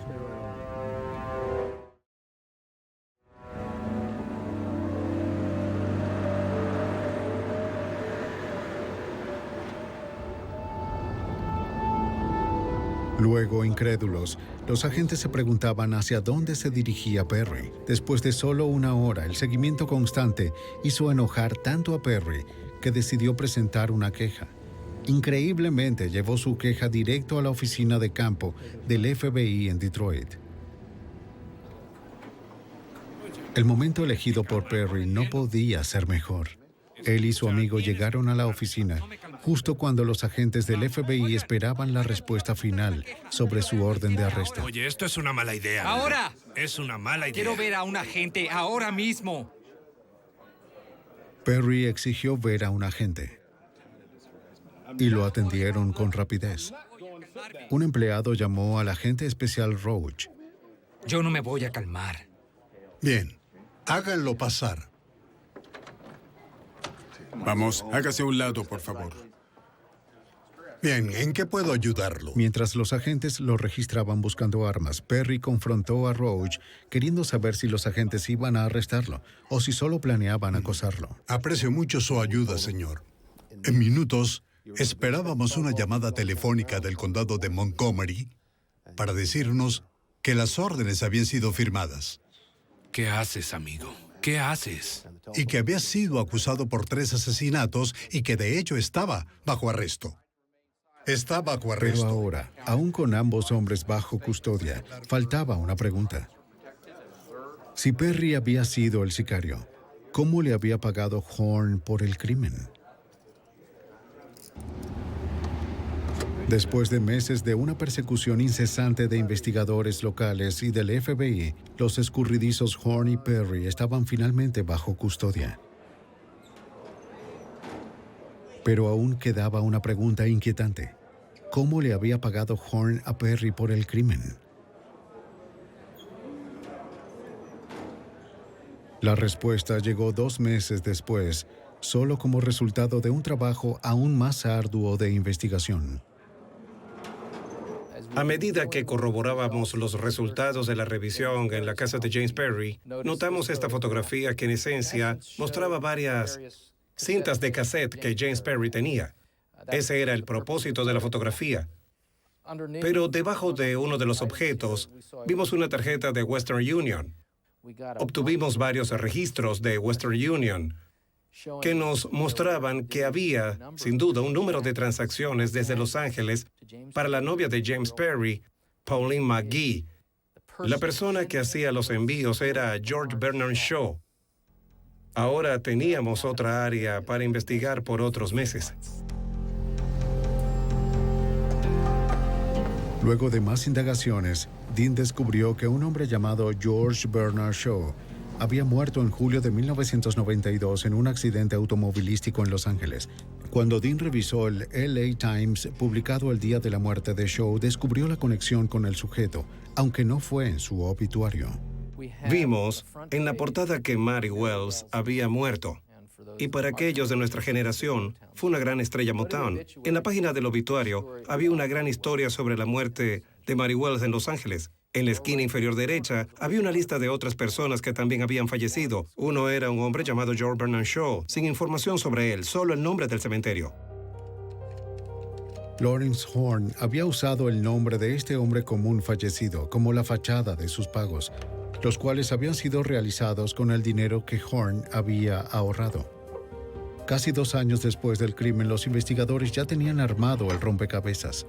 Luego, incrédulos, los agentes se preguntaban hacia dónde se dirigía Perry. Después de solo una hora, el seguimiento constante hizo enojar tanto a Perry que decidió presentar una queja. Increíblemente, llevó su queja directo a la oficina de campo del FBI en Detroit. El momento elegido por Perry no podía ser mejor. Él y su amigo llegaron a la oficina justo cuando los agentes del FBI esperaban la respuesta final sobre su orden de arresto. Oye, esto es una mala idea. ¡Ahora! Es una mala idea. Quiero ver a un agente ahora mismo. Perry exigió ver a un agente y lo atendieron con rapidez. Un empleado llamó al agente especial Roach. Yo no me voy a calmar. Bien, háganlo pasar. Vamos, hágase a un lado, por favor. Bien, ¿en qué puedo ayudarlo? Mientras los agentes lo registraban buscando armas, Perry confrontó a Roach, queriendo saber si los agentes iban a arrestarlo o si solo planeaban acosarlo. Aprecio mucho su ayuda, señor. En minutos, esperábamos una llamada telefónica del condado de Montgomery para decirnos que las órdenes habían sido firmadas. ¿Qué haces, amigo? ¿Qué haces? Y que había sido acusado por 3 asesinatos y que de hecho estaba bajo arresto. Está bajo arresto. Pero ahora, aún con ambos hombres bajo custodia, faltaba una pregunta. Si Perry había sido el sicario, ¿cómo le había pagado Horn por el crimen? Después de meses de una persecución incesante de investigadores locales y del FBI, los escurridizos Horn y Perry estaban finalmente bajo custodia. Pero aún quedaba una pregunta inquietante. ¿Cómo le había pagado Horn a Perry por el crimen? La respuesta llegó 2 meses después, solo como resultado de un trabajo aún más arduo de investigación. A medida que corroborábamos los resultados de la revisión en la casa de James Perry, notamos esta fotografía que en esencia mostraba varias cintas de cassette que James Perry tenía. Ese era el propósito de la fotografía. Pero debajo de uno de los objetos vimos una tarjeta de Western Union. Obtuvimos varios registros de Western Union que nos mostraban que había, sin duda, un número de transacciones desde Los Ángeles para la novia de James Perry, Pauline McGee. La persona que hacía los envíos era George Bernard Shaw. Ahora teníamos otra área para investigar por otros meses. Luego de más indagaciones, Dean descubrió que un hombre llamado George Bernard Shaw había muerto en julio de 1992 en un accidente automovilístico en Los Ángeles. Cuando Dean revisó el LA Times publicado el día de la muerte de Shaw, descubrió la conexión con el sujeto, aunque no fue en su obituario. Vimos en la portada que Mary Wells había muerto. Y para aquellos de nuestra generación, fue una gran estrella Motown. En la página del obituario había una gran historia sobre la muerte de Mary Wells en Los Ángeles. En la esquina inferior derecha había una lista de otras personas que también habían fallecido. Uno era un hombre llamado George Bernard Shaw, sin información sobre él, solo el nombre del cementerio. Lawrence Horn había usado el nombre de este hombre común fallecido como la fachada de sus pagos, los cuales habían sido realizados con el dinero que Horn había ahorrado. Casi 2 años después del crimen, los investigadores ya tenían armado el rompecabezas.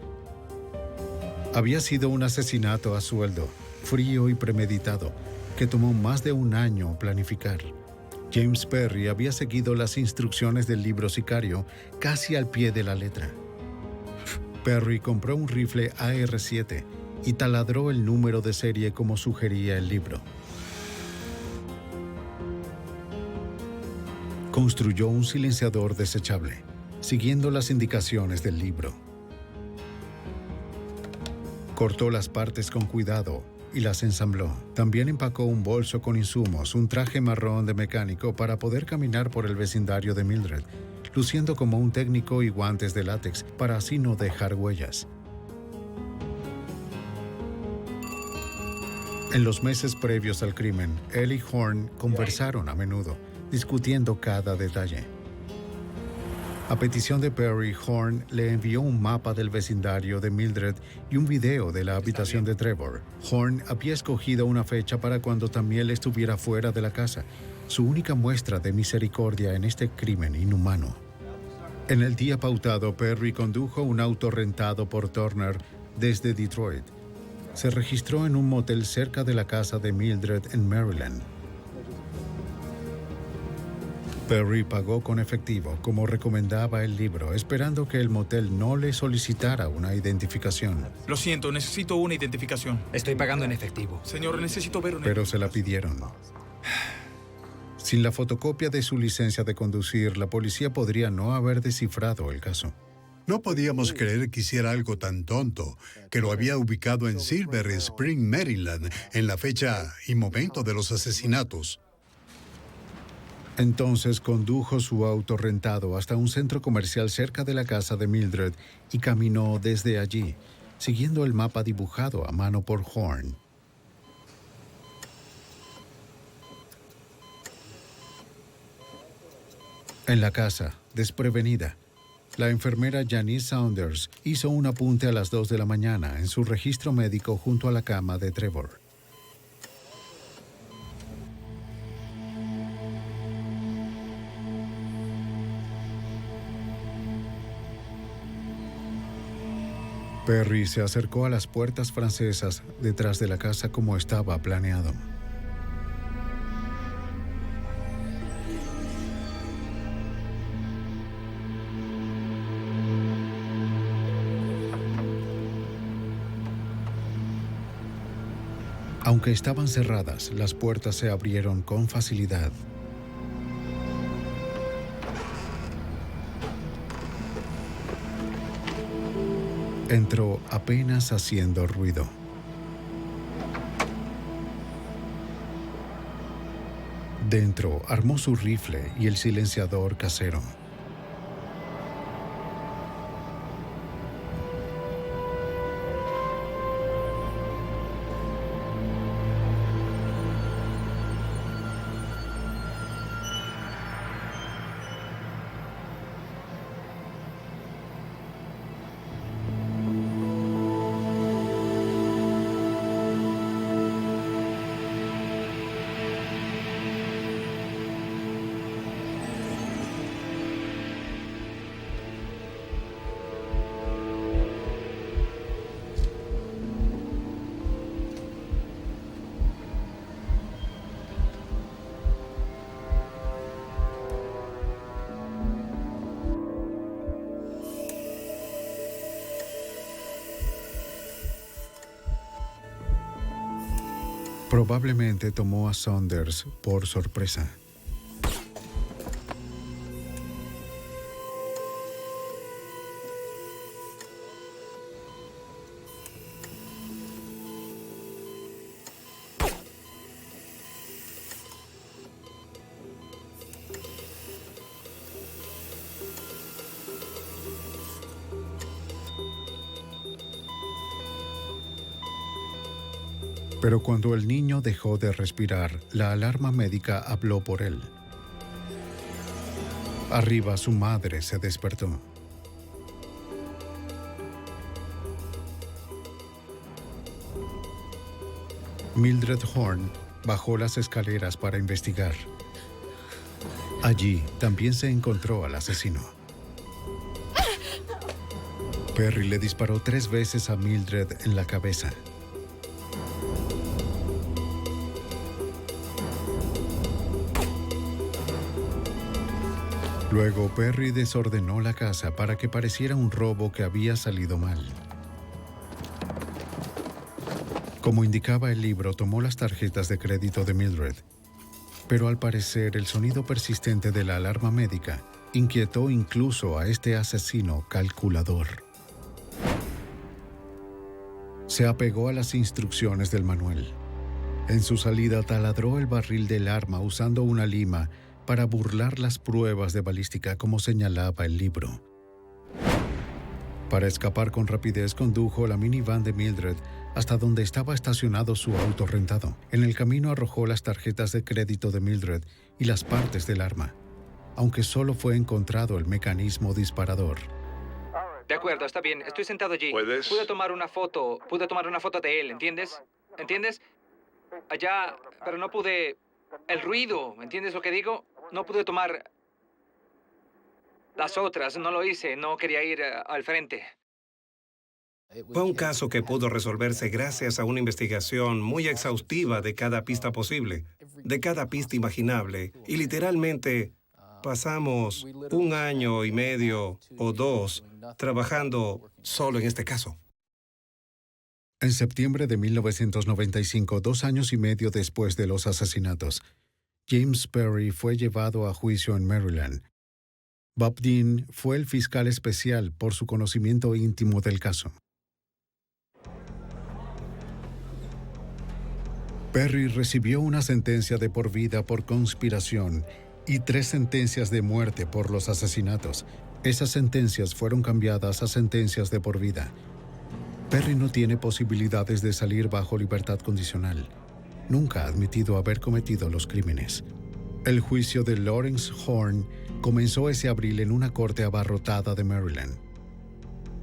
Había sido un asesinato a sueldo, frío y premeditado, que tomó más de 1 año planificar. James Perry había seguido las instrucciones del libro Sicario casi al pie de la letra. Perry compró un rifle AR-7 y taladró el número de serie como sugería el libro. Construyó un silenciador desechable, siguiendo las indicaciones del libro. Cortó las partes con cuidado y las ensambló. También empacó un bolso con insumos, un traje marrón de mecánico para poder caminar por el vecindario de Mildred, luciendo como un técnico y guantes de látex para así no dejar huellas. En los meses previos al crimen, él y Horn conversaron a menudo, discutiendo cada detalle. A petición de Perry, Horn le envió un mapa del vecindario de Mildred y un video de la habitación de Trevor. Horn había escogido una fecha para cuando también estuviera fuera de la casa, su única muestra de misericordia en este crimen inhumano. En el día pautado, Perry condujo un auto rentado por Turner desde Detroit. Se registró en un motel cerca de la casa de Mildred en Maryland. Perry pagó con efectivo, como recomendaba el libro, esperando que el motel no le solicitara una identificación. Lo siento, necesito una identificación. Estoy pagando en efectivo. Señor, necesito ver una... Pero se la pidieron. Sin la fotocopia de su licencia de conducir, la policía podría no haber descifrado el caso. No podíamos creer que hiciera algo tan tonto, que lo había ubicado en Silver Spring, Maryland, en la fecha y momento de los asesinatos. Entonces condujo su auto rentado hasta un centro comercial cerca de la casa de Mildred y caminó desde allí, siguiendo el mapa dibujado a mano por Horn. En la casa, desprevenida, la enfermera Janice Saunders hizo un apunte a las 2 de la mañana en su registro médico junto a la cama de Trevor. Perry se acercó a las puertas francesas detrás de la casa como estaba planeado. Aunque estaban cerradas, las puertas se abrieron con facilidad. Entró apenas haciendo ruido. Dentro armó su rifle y el silenciador casero. Probablemente tomó a Saunders por sorpresa. Pero cuando el niño dejó de respirar, la alarma médica habló por él. Arriba, su madre se despertó. Mildred Horn bajó las escaleras para investigar. Allí también se encontró al asesino. Perry le disparó 3 veces a Mildred en la cabeza. Luego, Perry desordenó la casa para que pareciera un robo que había salido mal. Como indicaba el libro, tomó las tarjetas de crédito de Mildred. Pero al parecer, el sonido persistente de la alarma médica inquietó incluso a este asesino calculador. Se apegó a las instrucciones del manual. En su salida, taladró el barril del arma usando una lima para burlar las pruebas de balística como señalaba el libro. Para escapar con rapidez, condujo la minivan de Mildred hasta donde estaba estacionado su auto rentado. En el camino arrojó las tarjetas de crédito de Mildred y las partes del arma, aunque solo fue encontrado el mecanismo disparador. De acuerdo, está bien. Estoy sentado allí. ¿Puedes? Pude tomar una foto de él, ¿entiendes? ¿Entiendes? Allá, pero no pude... El ruido, ¿entiendes lo que digo? No pude tomar las otras, no lo hice, no quería ir al frente. Fue un caso que pudo resolverse gracias a una investigación muy exhaustiva de cada pista posible, de cada pista imaginable, y literalmente pasamos 1 año y medio o 2 trabajando solo en este caso. En septiembre de 1995, 2 años y medio después de los asesinatos, James Perry fue llevado a juicio en Maryland. Bob Dean fue el fiscal especial por su conocimiento íntimo del caso. Perry recibió una sentencia de por vida por conspiración y 3 sentencias de muerte por los asesinatos. Esas sentencias fueron cambiadas a sentencias de por vida. Perry no tiene posibilidades de salir bajo libertad condicional. Nunca ha admitido haber cometido los crímenes. El juicio de Lawrence Horn comenzó ese abril en una corte abarrotada de Maryland.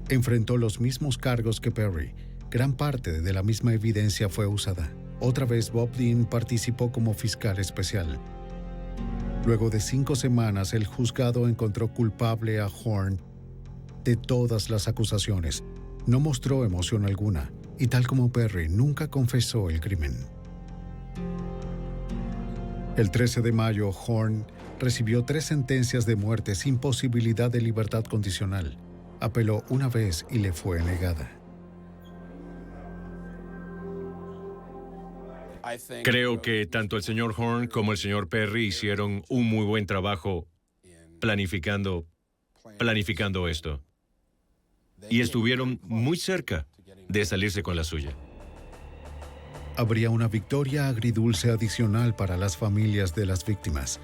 Enfrentó los mismos cargos que Perry. Gran parte de la misma evidencia fue usada. Otra vez Bob Dean participó como fiscal especial. Luego de 5 semanas, el juzgado encontró culpable a Horn de todas las acusaciones. No mostró emoción alguna, y tal como Perry, nunca confesó el crimen. El 13 de mayo, Horn recibió 3 sentencias de muerte sin posibilidad de libertad condicional. Apeló una vez y le fue negada. Creo que tanto el señor Horn como el señor Perry hicieron un muy buen trabajo planificando esto. Y estuvieron muy cerca de salirse con la suya. Habría una victoria agridulce adicional para las familias de las víctimas.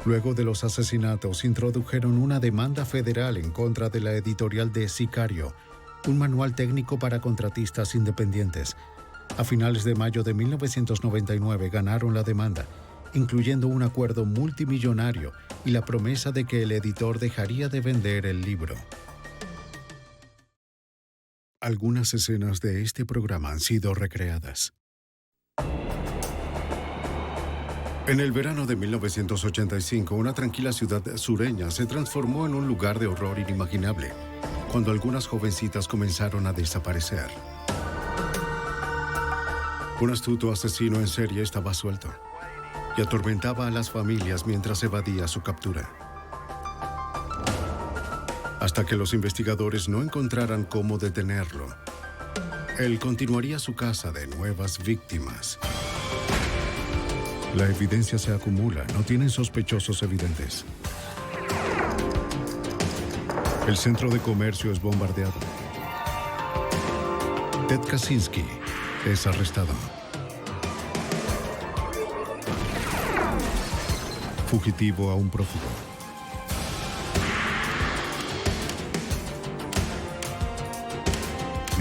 Luego de los asesinatos, introdujeron una demanda federal en contra de la editorial de Sicario, un manual técnico para contratistas independientes. A finales de mayo de 1999 ganaron la demanda, incluyendo un acuerdo multimillonario y la promesa de que el editor dejaría de vender el libro. Algunas escenas de este programa han sido recreadas. En el verano de 1985, una tranquila ciudad sureña se transformó en un lugar de horror inimaginable, cuando algunas jovencitas comenzaron a desaparecer. Un astuto asesino en serie estaba suelto y atormentaba a las familias mientras evadía su captura. Hasta que los investigadores no encontraran cómo detenerlo. Él continuaría su caza de nuevas víctimas. La evidencia se acumula, no tienen sospechosos evidentes. El centro de comercio es bombardeado. Ted Kaczynski es arrestado. Fugitivo a un prófugo.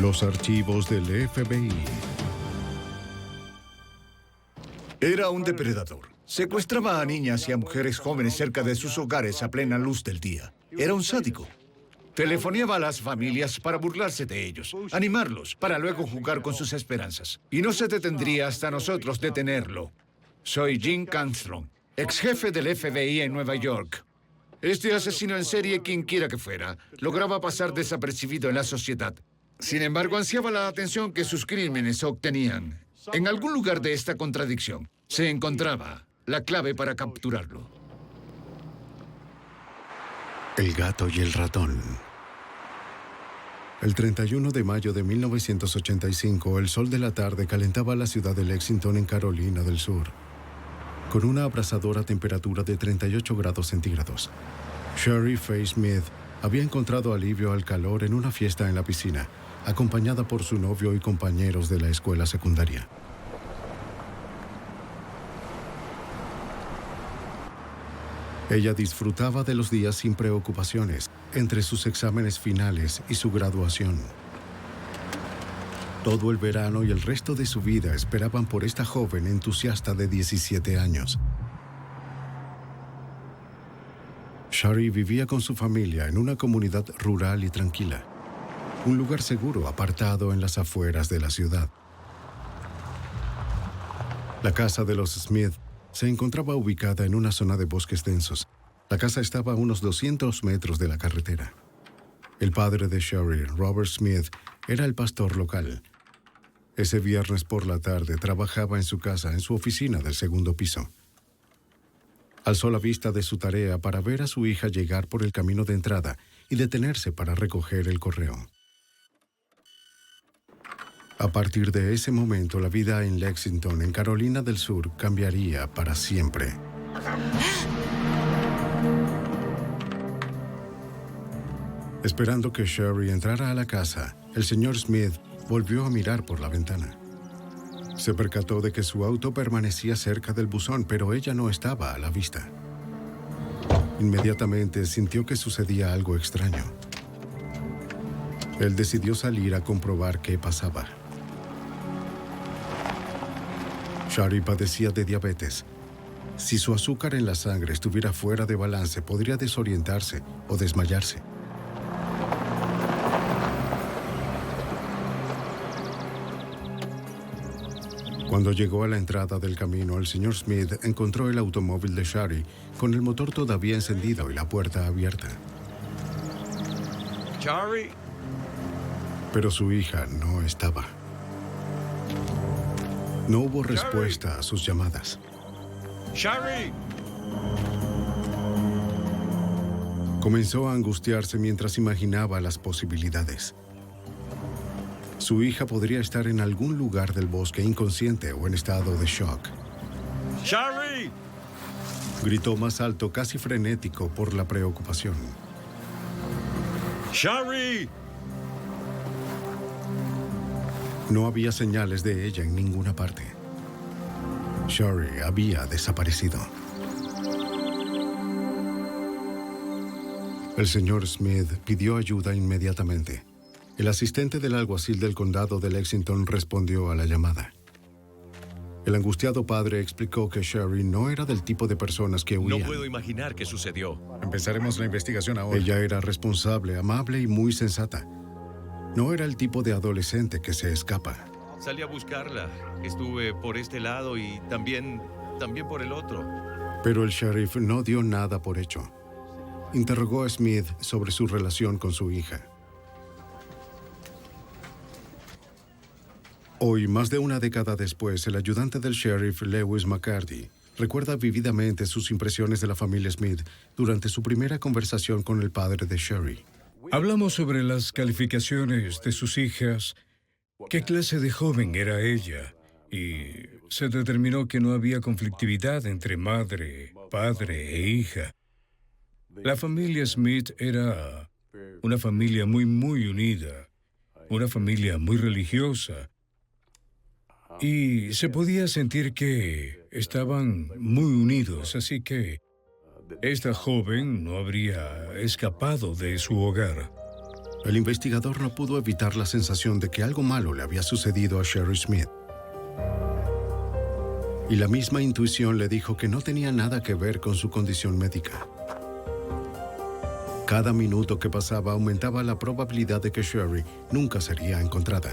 Los archivos del FBI. Era un depredador. Secuestraba a niñas y a mujeres jóvenes cerca de sus hogares a plena luz del día. Era un sádico. Telefoneaba a las familias para burlarse de ellos, animarlos, para luego jugar con sus esperanzas. Y no se detendría hasta nosotros detenerlo. Soy Jim Armstrong, ex jefe del FBI en Nueva York. Este asesino en serie, quien quiera que fuera, lograba pasar desapercibido en la sociedad. Sin embargo, ansiaba la atención que sus crímenes obtenían. En algún lugar de esta contradicción se encontraba la clave para capturarlo. El gato y el ratón. El 31 de mayo de 1985, el sol de la tarde calentaba la ciudad de Lexington, en Carolina del Sur, con una abrasadora temperatura de 38 grados centígrados. Sherry Faye Smith había encontrado alivio al calor en una fiesta en la piscina, acompañada por su novio y compañeros de la escuela secundaria. Ella disfrutaba de los días sin preocupaciones, entre sus exámenes finales y su graduación. Todo el verano y el resto de su vida esperaban por esta joven entusiasta de 17 años. Shari vivía con su familia en una comunidad rural y tranquila, un lugar seguro apartado en las afueras de la ciudad. La casa de los Smith se encontraba ubicada en una zona de bosques densos. La casa estaba a unos 200 metros de la carretera. El padre de Shari, Robert Smith, era el pastor local. Ese viernes por la tarde trabajaba en su casa, en su oficina del segundo piso. Alzó la vista de su tarea para ver a su hija llegar por el camino de entrada y detenerse para recoger el correo. A partir de ese momento, la vida en Lexington, en Carolina del Sur, cambiaría para siempre. Esperando que Sherry entrara a la casa, el señor Smith volvió a mirar por la ventana. Se percató de que su auto permanecía cerca del buzón, pero ella no estaba a la vista. Inmediatamente sintió que sucedía algo extraño. Él decidió salir a comprobar qué pasaba. Shari padecía de diabetes. Si su azúcar en la sangre estuviera fuera de balance, podría desorientarse o desmayarse. Cuando llegó a la entrada del camino, el señor Smith encontró el automóvil de Shari con el motor todavía encendido y la puerta abierta. Shari. Pero su hija no estaba. No hubo respuesta a sus llamadas. ¡Shari! Comenzó a angustiarse mientras imaginaba las posibilidades. Su hija podría estar en algún lugar del bosque inconsciente o en estado de shock. ¡Shari! Gritó más alto, casi frenético por la preocupación. ¡Shari! No había señales de ella en ninguna parte. Shari había desaparecido. El señor Smith pidió ayuda inmediatamente. El asistente del alguacil del condado de Lexington respondió a la llamada. El angustiado padre explicó que Shari no era del tipo de personas que huían. No puedo imaginar qué sucedió. Empezaremos la investigación ahora. Ella era responsable, amable y muy sensata. No era el tipo de adolescente que se escapa. Salí a buscarla. Estuve por este lado y también por el otro. Pero el sheriff no dio nada por hecho. Interrogó a Smith sobre su relación con su hija. Hoy, más de una década después, el ayudante del sheriff, Lewis McCarty, recuerda vívidamente sus impresiones de la familia Smith durante su primera conversación con el padre de Shari. Hablamos sobre las calificaciones de sus hijas qué clase de joven era ella y se determinó que no había conflictividad entre madre, padre e hija. La familia Smith era una familia muy unida, una familia muy religiosa, y se podía sentir que estaban muy unidos, así que esta joven no habría escapado de su hogar. El investigador no pudo evitar la sensación de que algo malo le había sucedido a Sherry Smith. Y la misma intuición le dijo que no tenía nada que ver con su condición médica. Cada minuto que pasaba aumentaba la probabilidad de que Sherry nunca sería encontrada.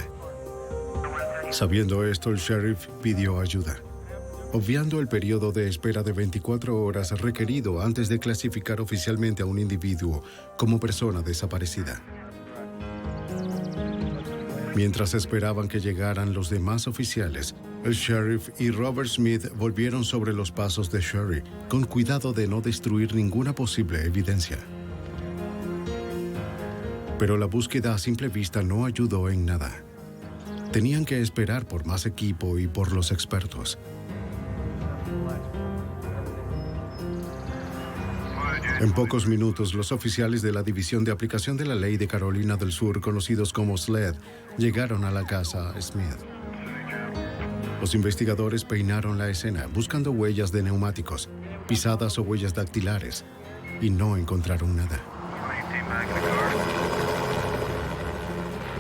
Sabiendo esto, el sheriff pidió ayuda, obviando el periodo de espera de 24 horas requerido antes de clasificar oficialmente a un individuo como persona desaparecida. Mientras esperaban que llegaran los demás oficiales, el sheriff y Robert Smith volvieron sobre los pasos de Sherry, con cuidado de no destruir ninguna posible evidencia. Pero la búsqueda a simple vista no ayudó en nada. Tenían que esperar por más equipo y por los expertos. En pocos minutos, los oficiales de la División de Aplicación de la Ley de Carolina del Sur, conocidos como SLED, llegaron a la casa Smith. Los investigadores peinaron la escena, buscando huellas de neumáticos, pisadas o huellas dactilares, y no encontraron nada.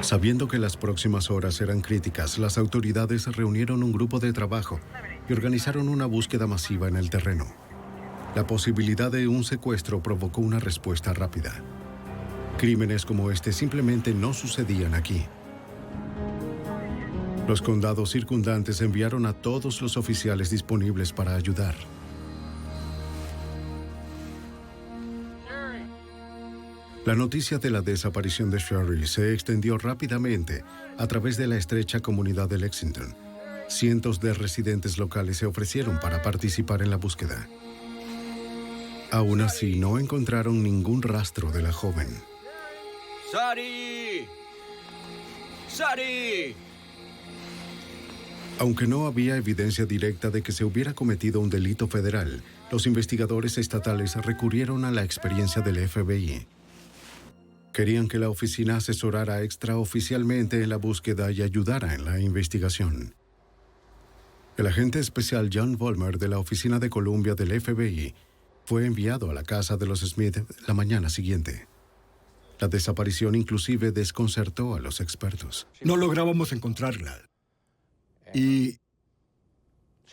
Sabiendo que las próximas horas eran críticas, las autoridades reunieron un grupo de trabajo y organizaron una búsqueda masiva en el terreno. La posibilidad de un secuestro provocó una respuesta rápida. Crímenes como este simplemente no sucedían aquí. Los condados circundantes enviaron a todos los oficiales disponibles para ayudar. La noticia de la desaparición de Sherry se extendió rápidamente a través de la estrecha comunidad de Lexington. Cientos de residentes locales se ofrecieron para participar en la búsqueda. Aún así, no encontraron ningún rastro de la joven. ¡Sari! ¡Sari! Aunque no había evidencia directa de que se hubiera cometido un delito federal, los investigadores estatales recurrieron a la experiencia del FBI. Querían que la oficina asesorara extraoficialmente en la búsqueda y ayudara en la investigación. El agente especial John Vollmer de la Oficina de Columbia del FBI fue enviado a la casa de los Smith la mañana siguiente. La desaparición inclusive desconcertó a los expertos. No lográbamos encontrarla. Y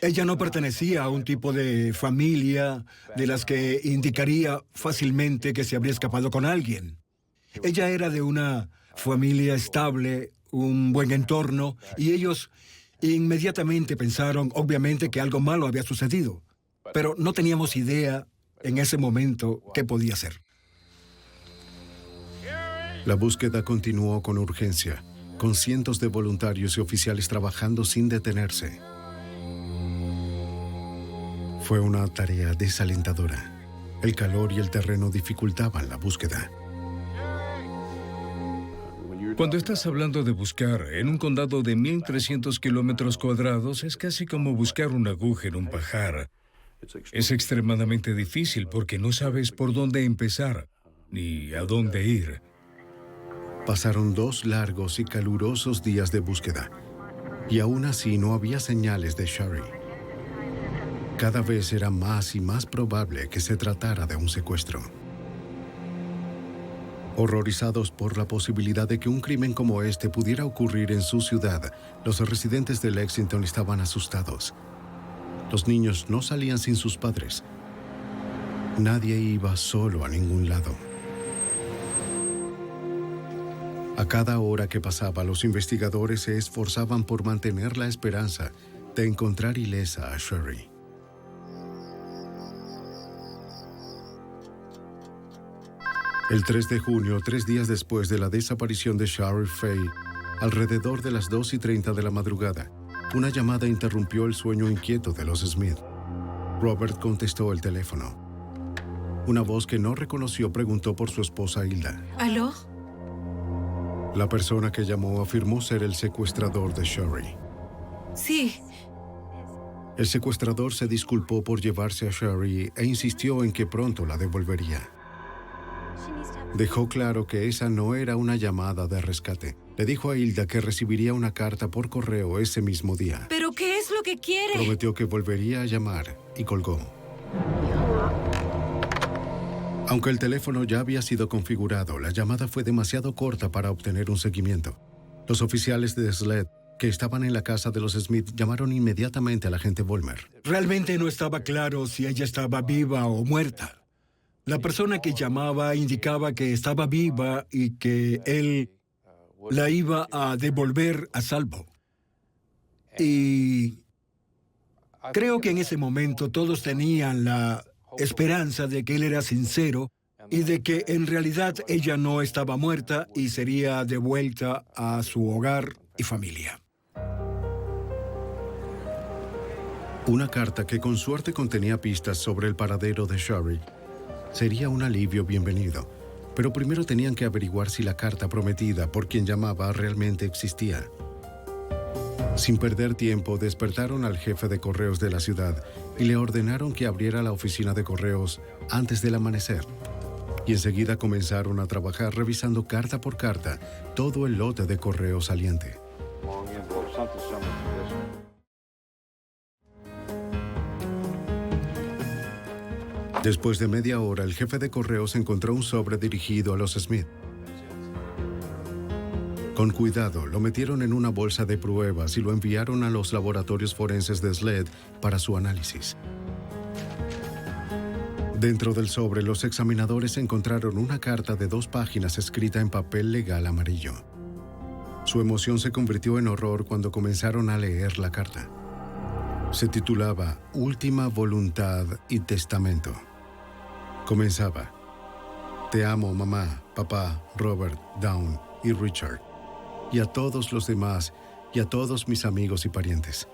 ella no pertenecía a un tipo de familia de las que indicaría fácilmente que se habría escapado con alguien. Ella era de una familia estable, un buen entorno, y ellos inmediatamente pensaron, obviamente, que algo malo había sucedido. Pero no teníamos idea en ese momento qué podía ser. La búsqueda continuó con urgencia, con cientos de voluntarios y oficiales trabajando sin detenerse. Fue una tarea desalentadora. El calor y el terreno dificultaban la búsqueda. Cuando estás hablando de buscar en un condado de 1,300 kilómetros cuadrados, es casi como buscar una aguja en un pajar. Es extremadamente difícil porque no sabes por dónde empezar ni a dónde ir. Pasaron 2 largos y calurosos días de búsqueda, y aún así no había señales de Sherry. Cada vez era más y más probable que se tratara de un secuestro. Horrorizados por la posibilidad de que un crimen como este pudiera ocurrir en su ciudad, los residentes de Lexington estaban asustados. Los niños no salían sin sus padres. Nadie iba solo a ningún lado. A cada hora que pasaba, los investigadores se esforzaban por mantener la esperanza de encontrar ilesa a Sherry. El 3 de junio, 3 días después de la desaparición de Sherry Fay, alrededor de las 2:30 de la madrugada, una llamada interrumpió el sueño inquieto de los Smith. Robert contestó el teléfono. Una voz que no reconoció preguntó por su esposa Hilda. ¿Aló? La persona que llamó afirmó ser el secuestrador de Sherry. Sí. El secuestrador se disculpó por llevarse a Sherry e insistió en que pronto la devolvería. Dejó claro que esa no era una llamada de rescate. Le dijo a Hilda que recibiría una carta por correo ese mismo día. ¿Pero qué es lo que quiere? Prometió que volvería a llamar y colgó. Aunque el teléfono ya había sido configurado, la llamada fue demasiado corta para obtener un seguimiento. Los oficiales de SLED que estaban en la casa de los Smith llamaron inmediatamente al agente Vollmer. Realmente no estaba claro si ella estaba viva o muerta. La persona que llamaba indicaba que estaba viva y que él la iba a devolver a salvo. Y creo que en ese momento todos tenían la esperanza de que él era sincero y de que en realidad ella no estaba muerta y sería devuelta a su hogar y familia. Una carta que con suerte contenía pistas sobre el paradero de Sherry sería un alivio bienvenido, pero primero tenían que averiguar si la carta prometida por quien llamaba realmente existía. Sin perder tiempo, despertaron al jefe de correos de la ciudad y le ordenaron que abriera la oficina de correos antes del amanecer. Y enseguida comenzaron a trabajar revisando carta por carta todo el lote de correo saliente. Después de media hora, el jefe de correos encontró un sobre dirigido a los Smith. Con cuidado, lo metieron en una bolsa de pruebas y lo enviaron a los laboratorios forenses de SLED para su análisis. Dentro del sobre, los examinadores encontraron una carta de 2 páginas escrita en papel legal amarillo. Su emoción se convirtió en horror cuando comenzaron a leer la carta. Se titulaba Última Voluntad y Testamento. Comenzaba: Te amo, mamá, papá, Robert, Dawn y Richard, y a todos los demás, y a todos mis amigos y parientes.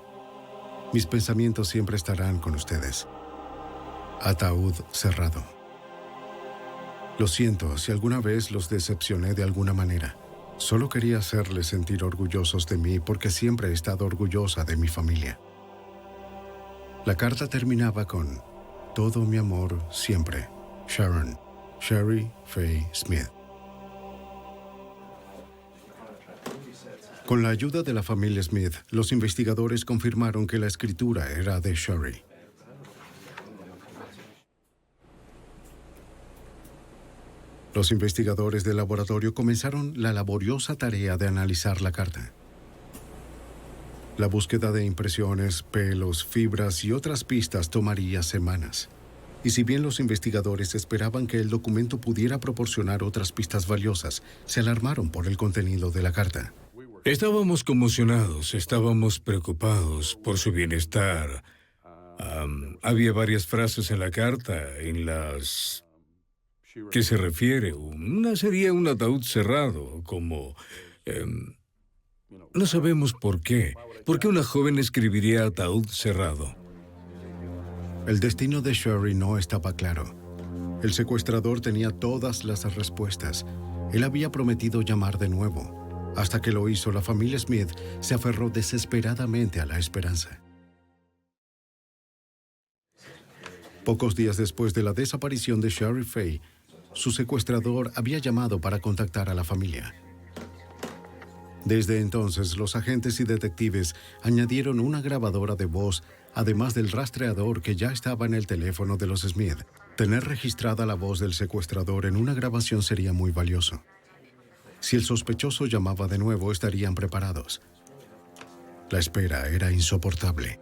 Mis pensamientos siempre estarán con ustedes. Ataúd cerrado. Lo siento si alguna vez los decepcioné de alguna manera. Solo quería hacerles sentir orgullosos de mí porque siempre he estado orgullosa de mi familia. La carta terminaba con: Todo mi amor siempre. Sharon, Sherry Faye Smith. Con la ayuda de la familia Smith, los investigadores confirmaron que la escritura era de Sherry. Los investigadores del laboratorio comenzaron la laboriosa tarea de analizar la carta. La búsqueda de impresiones, pelos, fibras y otras pistas tomaría semanas. Y si bien los investigadores esperaban que el documento pudiera proporcionar otras pistas valiosas, se alarmaron por el contenido de la carta. Estábamos conmocionados, estábamos preocupados por su bienestar. Había varias frases en la carta en las que se refiere. Una sería un ataúd cerrado, como... no sabemos por qué. ¿Por qué una joven escribiría ataúd cerrado? El destino de Sherry no estaba claro. El secuestrador tenía todas las respuestas. Él había prometido llamar de nuevo. Hasta que lo hizo, la familia Smith se aferró desesperadamente a la esperanza. Pocos días después de la desaparición de Sherry Faye, su secuestrador había llamado para contactar a la familia. Desde entonces, los agentes y detectives añadieron una grabadora de voz, además del rastreador que ya estaba en el teléfono de los Smith. Tener registrada la voz del secuestrador en una grabación sería muy valioso. Si el sospechoso llamaba de nuevo, estarían preparados. La espera era insoportable.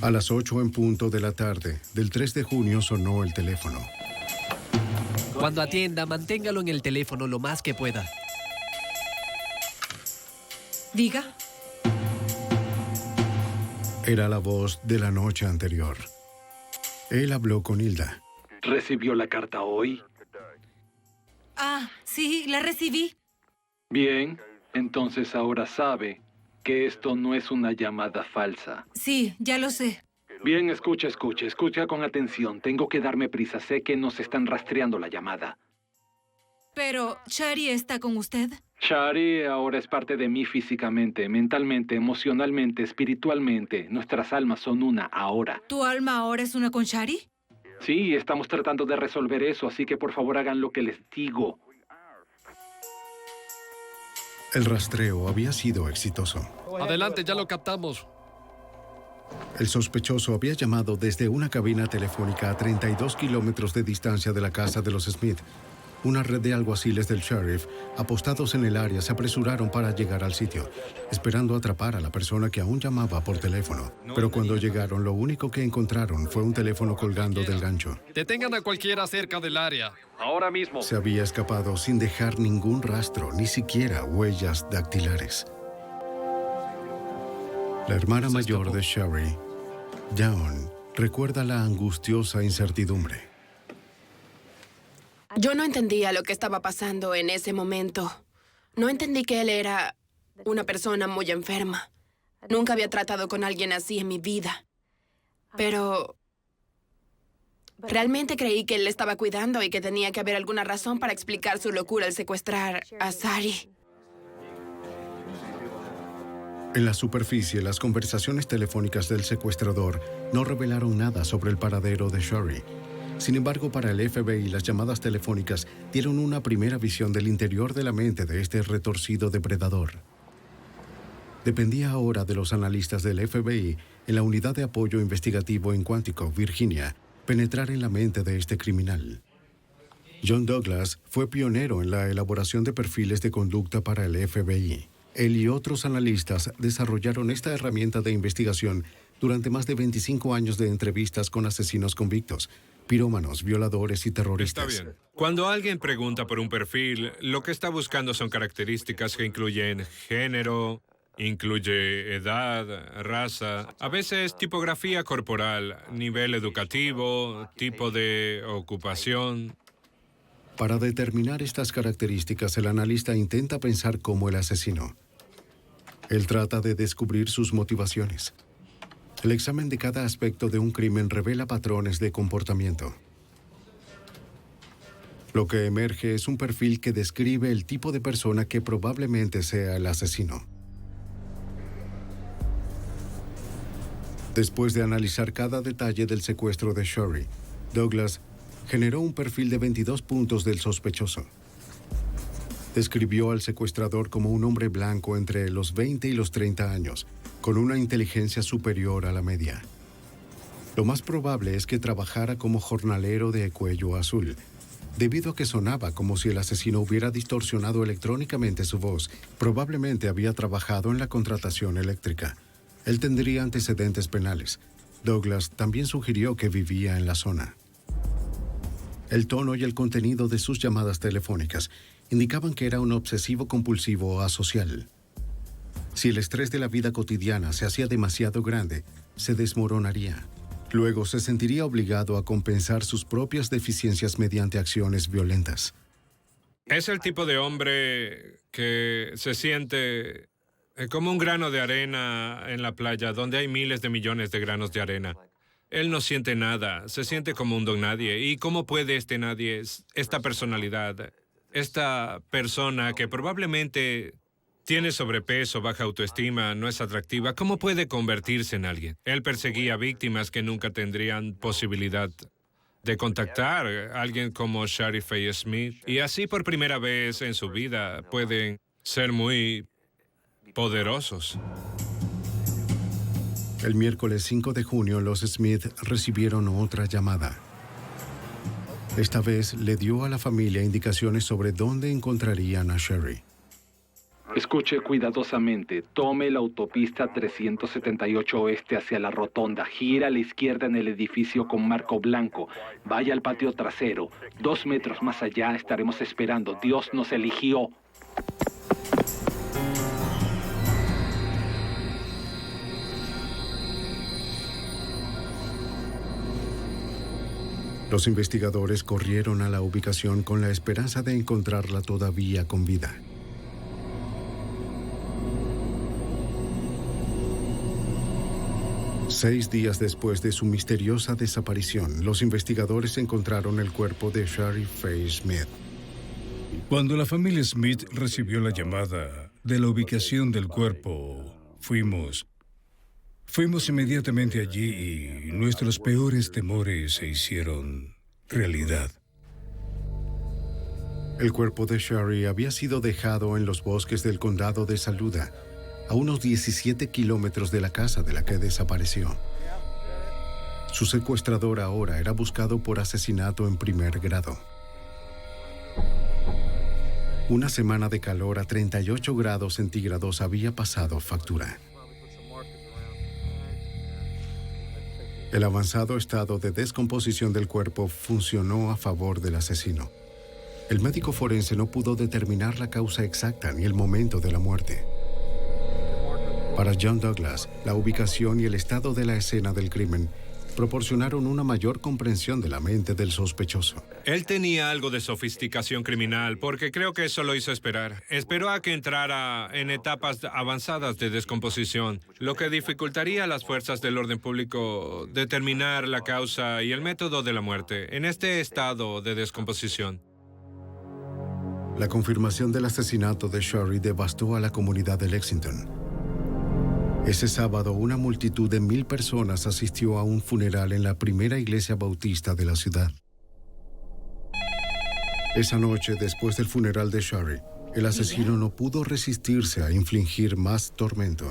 A las 8 en punto de la tarde del 3 de junio sonó el teléfono. Cuando atienda, manténgalo en el teléfono lo más que pueda. Diga. Era la voz de la noche anterior. Él habló con Hilda. ¿Recibió la carta hoy? Ah, sí, la recibí. Bien, entonces ahora sabe que esto no es una llamada falsa. Sí, ya lo sé. Bien, escucha con atención. Tengo que darme prisa. Sé que nos están rastreando la llamada. Pero, ¿Shari está con usted? Shari ahora es parte de mí físicamente, mentalmente, emocionalmente, espiritualmente. Nuestras almas son una ahora. ¿Tu alma ahora es una con Shari? Sí, estamos tratando de resolver eso, así que por favor hagan lo que les digo. El rastreo había sido exitoso. Adelante, ya lo captamos. El sospechoso había llamado desde una cabina telefónica a 32 kilómetros de distancia de la casa de los Smith. Una red de alguaciles del sheriff, apostados en el área, se apresuraron para llegar al sitio, esperando atrapar a la persona que aún llamaba por teléfono. Pero cuando llegaron, lo único que encontraron fue un teléfono colgando del gancho. Detengan a cualquiera cerca del área. Ahora mismo. Se había escapado sin dejar ningún rastro, ni siquiera huellas dactilares. La hermana mayor de Sherry, Dawn, recuerda la angustiosa incertidumbre. Yo no entendía lo que estaba pasando en ese momento. No entendí que él era una persona muy enferma. Nunca había tratado con alguien así en mi vida. Pero realmente creí que él le estaba cuidando y que tenía que haber alguna razón para explicar su locura al secuestrar a Sari. En la superficie, las conversaciones telefónicas del secuestrador no revelaron nada sobre el paradero de Sherry. Sin embargo, para el FBI, las llamadas telefónicas dieron una primera visión del interior de la mente de este retorcido depredador. Dependía ahora de los analistas del FBI en la Unidad de Apoyo Investigativo en Quantico, Virginia, penetrar en la mente de este criminal. John Douglas fue pionero en la elaboración de perfiles de conducta para el FBI. Él y otros analistas desarrollaron esta herramienta de investigación durante más de 25 años de entrevistas con asesinos convictos, pirómanos, violadores y terroristas. Está bien. Cuando alguien pregunta por un perfil, lo que está buscando son características que incluyen género, incluye edad, raza, a veces tipografía corporal, nivel educativo, tipo de ocupación. Para determinar estas características, el analista intenta pensar como el asesino. Él trata de descubrir sus motivaciones. El examen de cada aspecto de un crimen revela patrones de comportamiento. Lo que emerge es un perfil que describe el tipo de persona que probablemente sea el asesino. Después de analizar cada detalle del secuestro de Sherry, Douglas generó un perfil de 22 puntos del sospechoso. Describió al secuestrador como un hombre blanco entre los 20 y los 30 años, con una inteligencia superior a la media. Lo más probable es que trabajara como jornalero de cuello azul, debido a que sonaba como si el asesino hubiera distorsionado electrónicamente su voz. Probablemente había trabajado en la contratación eléctrica. Él tendría antecedentes penales. Douglas también sugirió que vivía en la zona. El tono y el contenido de sus llamadas telefónicas indicaban que era un obsesivo compulsivo asocial. Si el estrés de la vida cotidiana se hacía demasiado grande, se desmoronaría. Luego se sentiría obligado a compensar sus propias deficiencias mediante acciones violentas. Es el tipo de hombre que se siente como un grano de arena en la playa, donde hay miles de millones de granos de arena. Él no siente nada, se siente como un don nadie. ¿Y cómo puede este nadie, esta personalidad, esta persona que probablemente tiene sobrepeso, baja autoestima, no es atractiva, cómo puede convertirse en alguien? Él perseguía víctimas que nunca tendrían posibilidad de contactar a alguien como Shari Faye Smith. Y así por primera vez en su vida pueden ser muy poderosos. El miércoles 5 de junio, los Smith recibieron otra llamada. Esta vez le dio a la familia indicaciones sobre dónde encontrarían a Sherry. Escuche cuidadosamente. Tome la autopista 378 oeste hacia la rotonda. Gira a la izquierda en el edificio con marco blanco. Vaya al patio trasero. 2 metros más allá estaremos esperando. Dios nos eligió. Los investigadores corrieron a la ubicación con la esperanza de encontrarla todavía con vida. 6 días después de su misteriosa desaparición, los investigadores encontraron el cuerpo de Shari Faye Smith. Cuando la familia Smith recibió la llamada de la ubicación del cuerpo, fuimos inmediatamente allí y nuestros peores temores se hicieron realidad. El cuerpo de Shari había sido dejado en los bosques del condado de Saluda, a unos 17 kilómetros de la casa de la que desapareció. Su secuestrador ahora era buscado por asesinato en primer grado. Una semana de calor a 38 grados centígrados había pasado factura. El avanzado estado de descomposición del cuerpo funcionó a favor del asesino. El médico forense no pudo determinar la causa exacta ni el momento de la muerte. Para John Douglas, la ubicación y el estado de la escena del crimen proporcionaron una mayor comprensión de la mente del sospechoso. Él tenía algo de sofisticación criminal, porque creo que eso lo hizo esperar. Esperó a que entrara en etapas avanzadas de descomposición, lo que dificultaría a las fuerzas del orden público determinar la causa y el método de la muerte en este estado de descomposición. La confirmación del asesinato de Shari devastó a la comunidad de Lexington. Ese sábado, una multitud de 1,000 personas asistió a un funeral en la primera iglesia bautista de la ciudad. Esa noche, después del funeral de Shari, el asesino no pudo resistirse a infligir más tormento.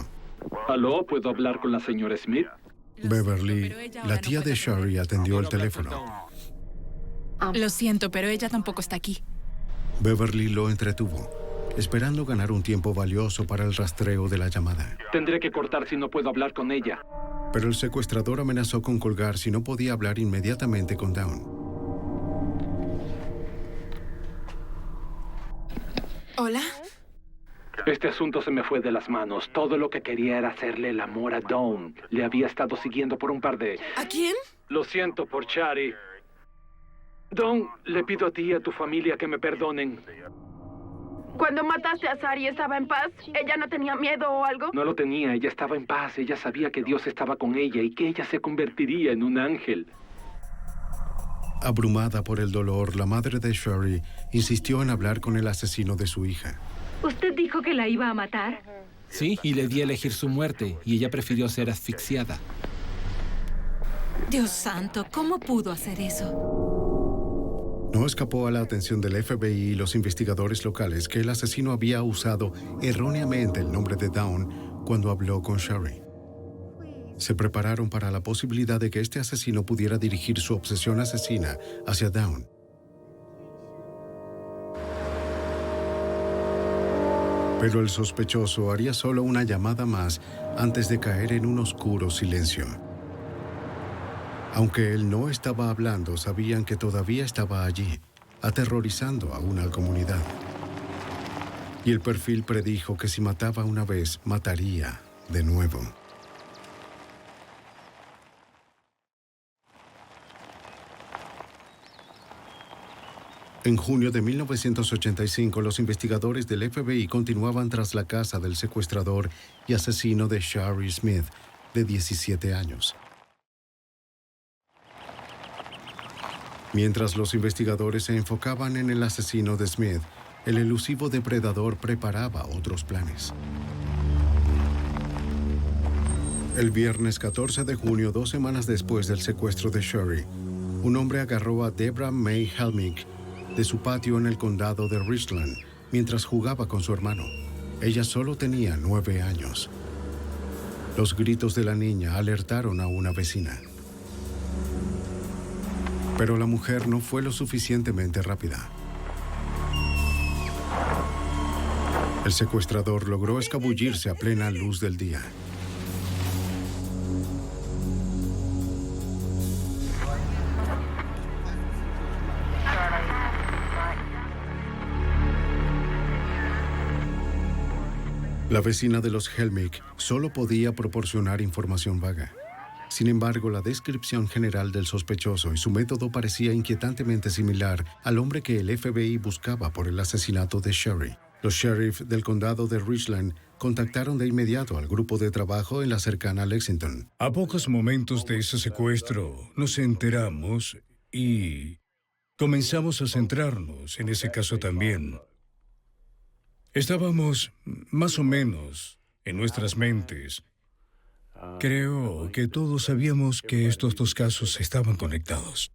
¿Aló? ¿Puedo hablar con la señora Smith? Beverly, la tía de Shari, atendió el teléfono. Lo siento, pero ella tampoco está aquí. Beverly lo entretuvo, esperando ganar un tiempo valioso para el rastreo de la llamada. Tendré que cortar si no puedo hablar con ella. Pero el secuestrador amenazó con colgar si no podía hablar inmediatamente con Dawn. ¿Hola? Este asunto se me fue de las manos. Todo lo que quería era hacerle el amor a Dawn. Le había estado siguiendo por un par de... ¿A quién? Lo siento por Shari. Dawn, le pido a ti y a tu familia que me perdonen. Cuando mataste a Shari, ¿estaba en paz? ¿Ella no tenía miedo o algo? No lo tenía, ella estaba en paz. Ella sabía que Dios estaba con ella y que ella se convertiría en un ángel. Abrumada por el dolor, la madre de Shari insistió en hablar con el asesino de su hija. ¿Usted dijo que la iba a matar? Sí, y le di a elegir su muerte, y ella prefirió ser asfixiada. Dios santo, ¿cómo pudo hacer eso? No escapó a la atención del FBI y los investigadores locales que el asesino había usado erróneamente el nombre de Dawn cuando habló con Shari. Se prepararon para la posibilidad de que este asesino pudiera dirigir su obsesión asesina hacia Dawn. Pero el sospechoso haría solo una llamada más antes de caer en un oscuro silencio. Aunque él no estaba hablando, sabían que todavía estaba allí, aterrorizando a una comunidad. Y el perfil predijo que si mataba una vez, mataría de nuevo. En junio de 1985, los investigadores del FBI continuaban tras la casa del secuestrador y asesino de Shari Smith, de 17 años. Mientras los investigadores se enfocaban en el asesino de Smith, el elusivo depredador preparaba otros planes. El viernes 14 de junio, 2 semanas después del secuestro de Shari, un hombre agarró a Debra May Helmick de su patio en el condado de Richland mientras jugaba con su hermano. Ella solo tenía 9 años. Los gritos de la niña alertaron a una vecina. Pero la mujer no fue lo suficientemente rápida. El secuestrador logró escabullirse a plena luz del día. La vecina de los Helmick solo podía proporcionar información vaga. Sin embargo, la descripción general del sospechoso y su método parecía inquietantemente similar al hombre que el FBI buscaba por el asesinato de Shari. Los sheriff del condado de Richland contactaron de inmediato al grupo de trabajo en la cercana Lexington. A pocos momentos de ese secuestro nos enteramos y comenzamos a centrarnos en ese caso también. Estábamos más o menos en nuestras mentes. Creo que todos sabíamos que estos dos casos estaban conectados.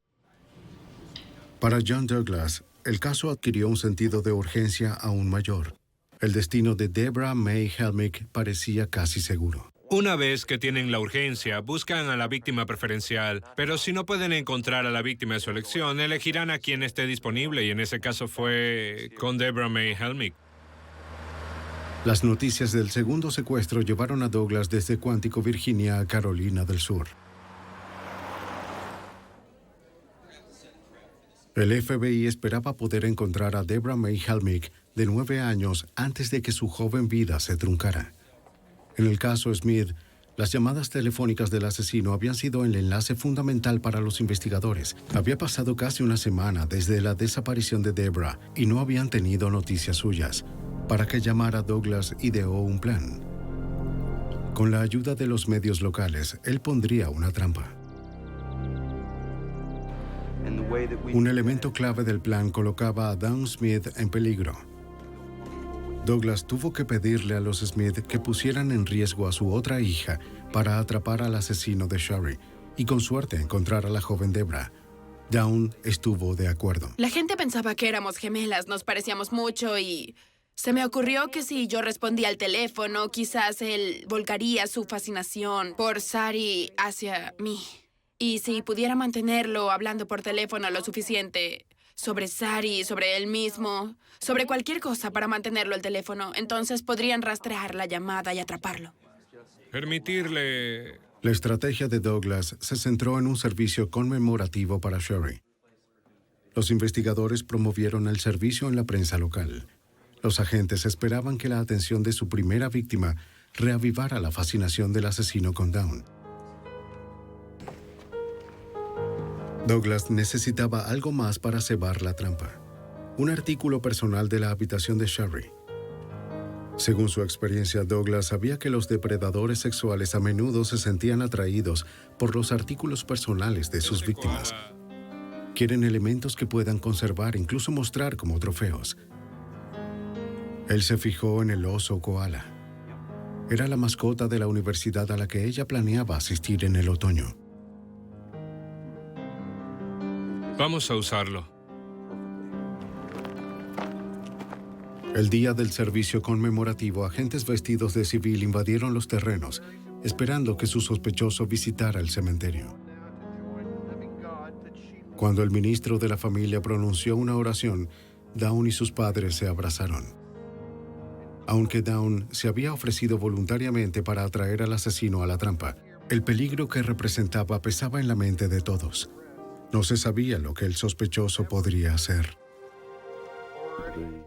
Para John Douglas, el caso adquirió un sentido de urgencia aún mayor. El destino de Deborah May Helmick parecía casi seguro. Una vez que tienen la urgencia, buscan a la víctima preferencial, pero si no pueden encontrar a la víctima de su elección, elegirán a quien esté disponible, y en ese caso fue con Deborah May Helmick. Las noticias del segundo secuestro llevaron a Douglas desde Quantico, Virginia, a Carolina del Sur. El FBI esperaba poder encontrar a Deborah May Helmick, de 9 años, antes de que su joven vida se truncara. En el caso Smith, las llamadas telefónicas del asesino habían sido el enlace fundamental para los investigadores. Había pasado casi una semana desde la desaparición de Deborah y no habían tenido noticias suyas. Para que llamara, Douglas ideó un plan. Con la ayuda de los medios locales, él pondría una trampa. Un elemento clave del plan colocaba a Dawn Smith en peligro. Douglas tuvo que pedirle a los Smith que pusieran en riesgo a su otra hija para atrapar al asesino de Sherry y con suerte encontrar a la joven Deborah. Dawn estuvo de acuerdo. La gente pensaba que éramos gemelas, nos parecíamos mucho y se me ocurrió que si yo respondía al teléfono, quizás él volcaría su fascinación por Sari hacia mí. Y si pudiera mantenerlo hablando por teléfono lo suficiente sobre Sari, sobre él mismo, sobre cualquier cosa para mantenerlo al teléfono, entonces podrían rastrear la llamada y atraparlo. Permitirle... La estrategia de Douglas se centró en un servicio conmemorativo para Sherry. Los investigadores promovieron el servicio en la prensa local. Los agentes esperaban que la atención de su primera víctima reavivara la fascinación del asesino con Dawn. Douglas necesitaba algo más para cebar la trampa. Un artículo personal de la habitación de Sherry. Según su experiencia, Douglas sabía que los depredadores sexuales a menudo se sentían atraídos por los artículos personales de sus víctimas. Quieren elementos que puedan conservar, incluso mostrar como trofeos. Él se fijó en el oso koala. Era la mascota de la universidad a la que ella planeaba asistir en el otoño. Vamos a usarlo. El día del servicio conmemorativo, agentes vestidos de civil invadieron los terrenos, esperando que su sospechoso visitara el cementerio. Cuando el ministro de la familia pronunció una oración, Dawn y sus padres se abrazaron. Aunque Dawn se había ofrecido voluntariamente para atraer al asesino a la trampa, el peligro que representaba pesaba en la mente de todos. No se sabía lo que el sospechoso podría hacer.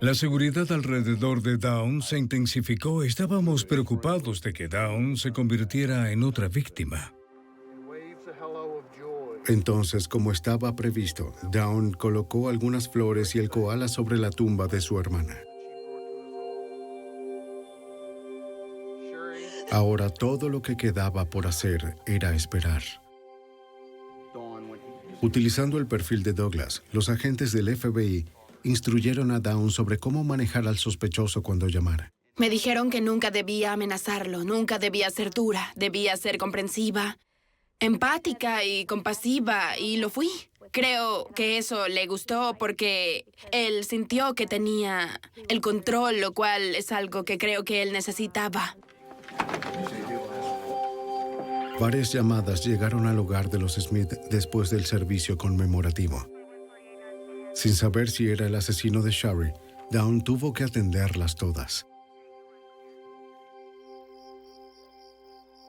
La seguridad alrededor de Dawn se intensificó. Estábamos preocupados de que Dawn se convirtiera en otra víctima. Entonces, como estaba previsto, Dawn colocó algunas flores y el koala sobre la tumba de su hermana. Ahora todo lo que quedaba por hacer era esperar. Utilizando el perfil de Douglas, los agentes del FBI instruyeron a Dawn sobre cómo manejar al sospechoso cuando llamara. Me dijeron que nunca debía amenazarlo, nunca debía ser dura, debía ser comprensiva, empática y compasiva, y lo fui. Creo que eso le gustó porque él sintió que tenía el control, lo cual es algo que creo que él necesitaba. Varias llamadas llegaron al hogar de los Smith después del servicio conmemorativo. Sin saber si era el asesino de Sherry, Dawn tuvo que atenderlas todas.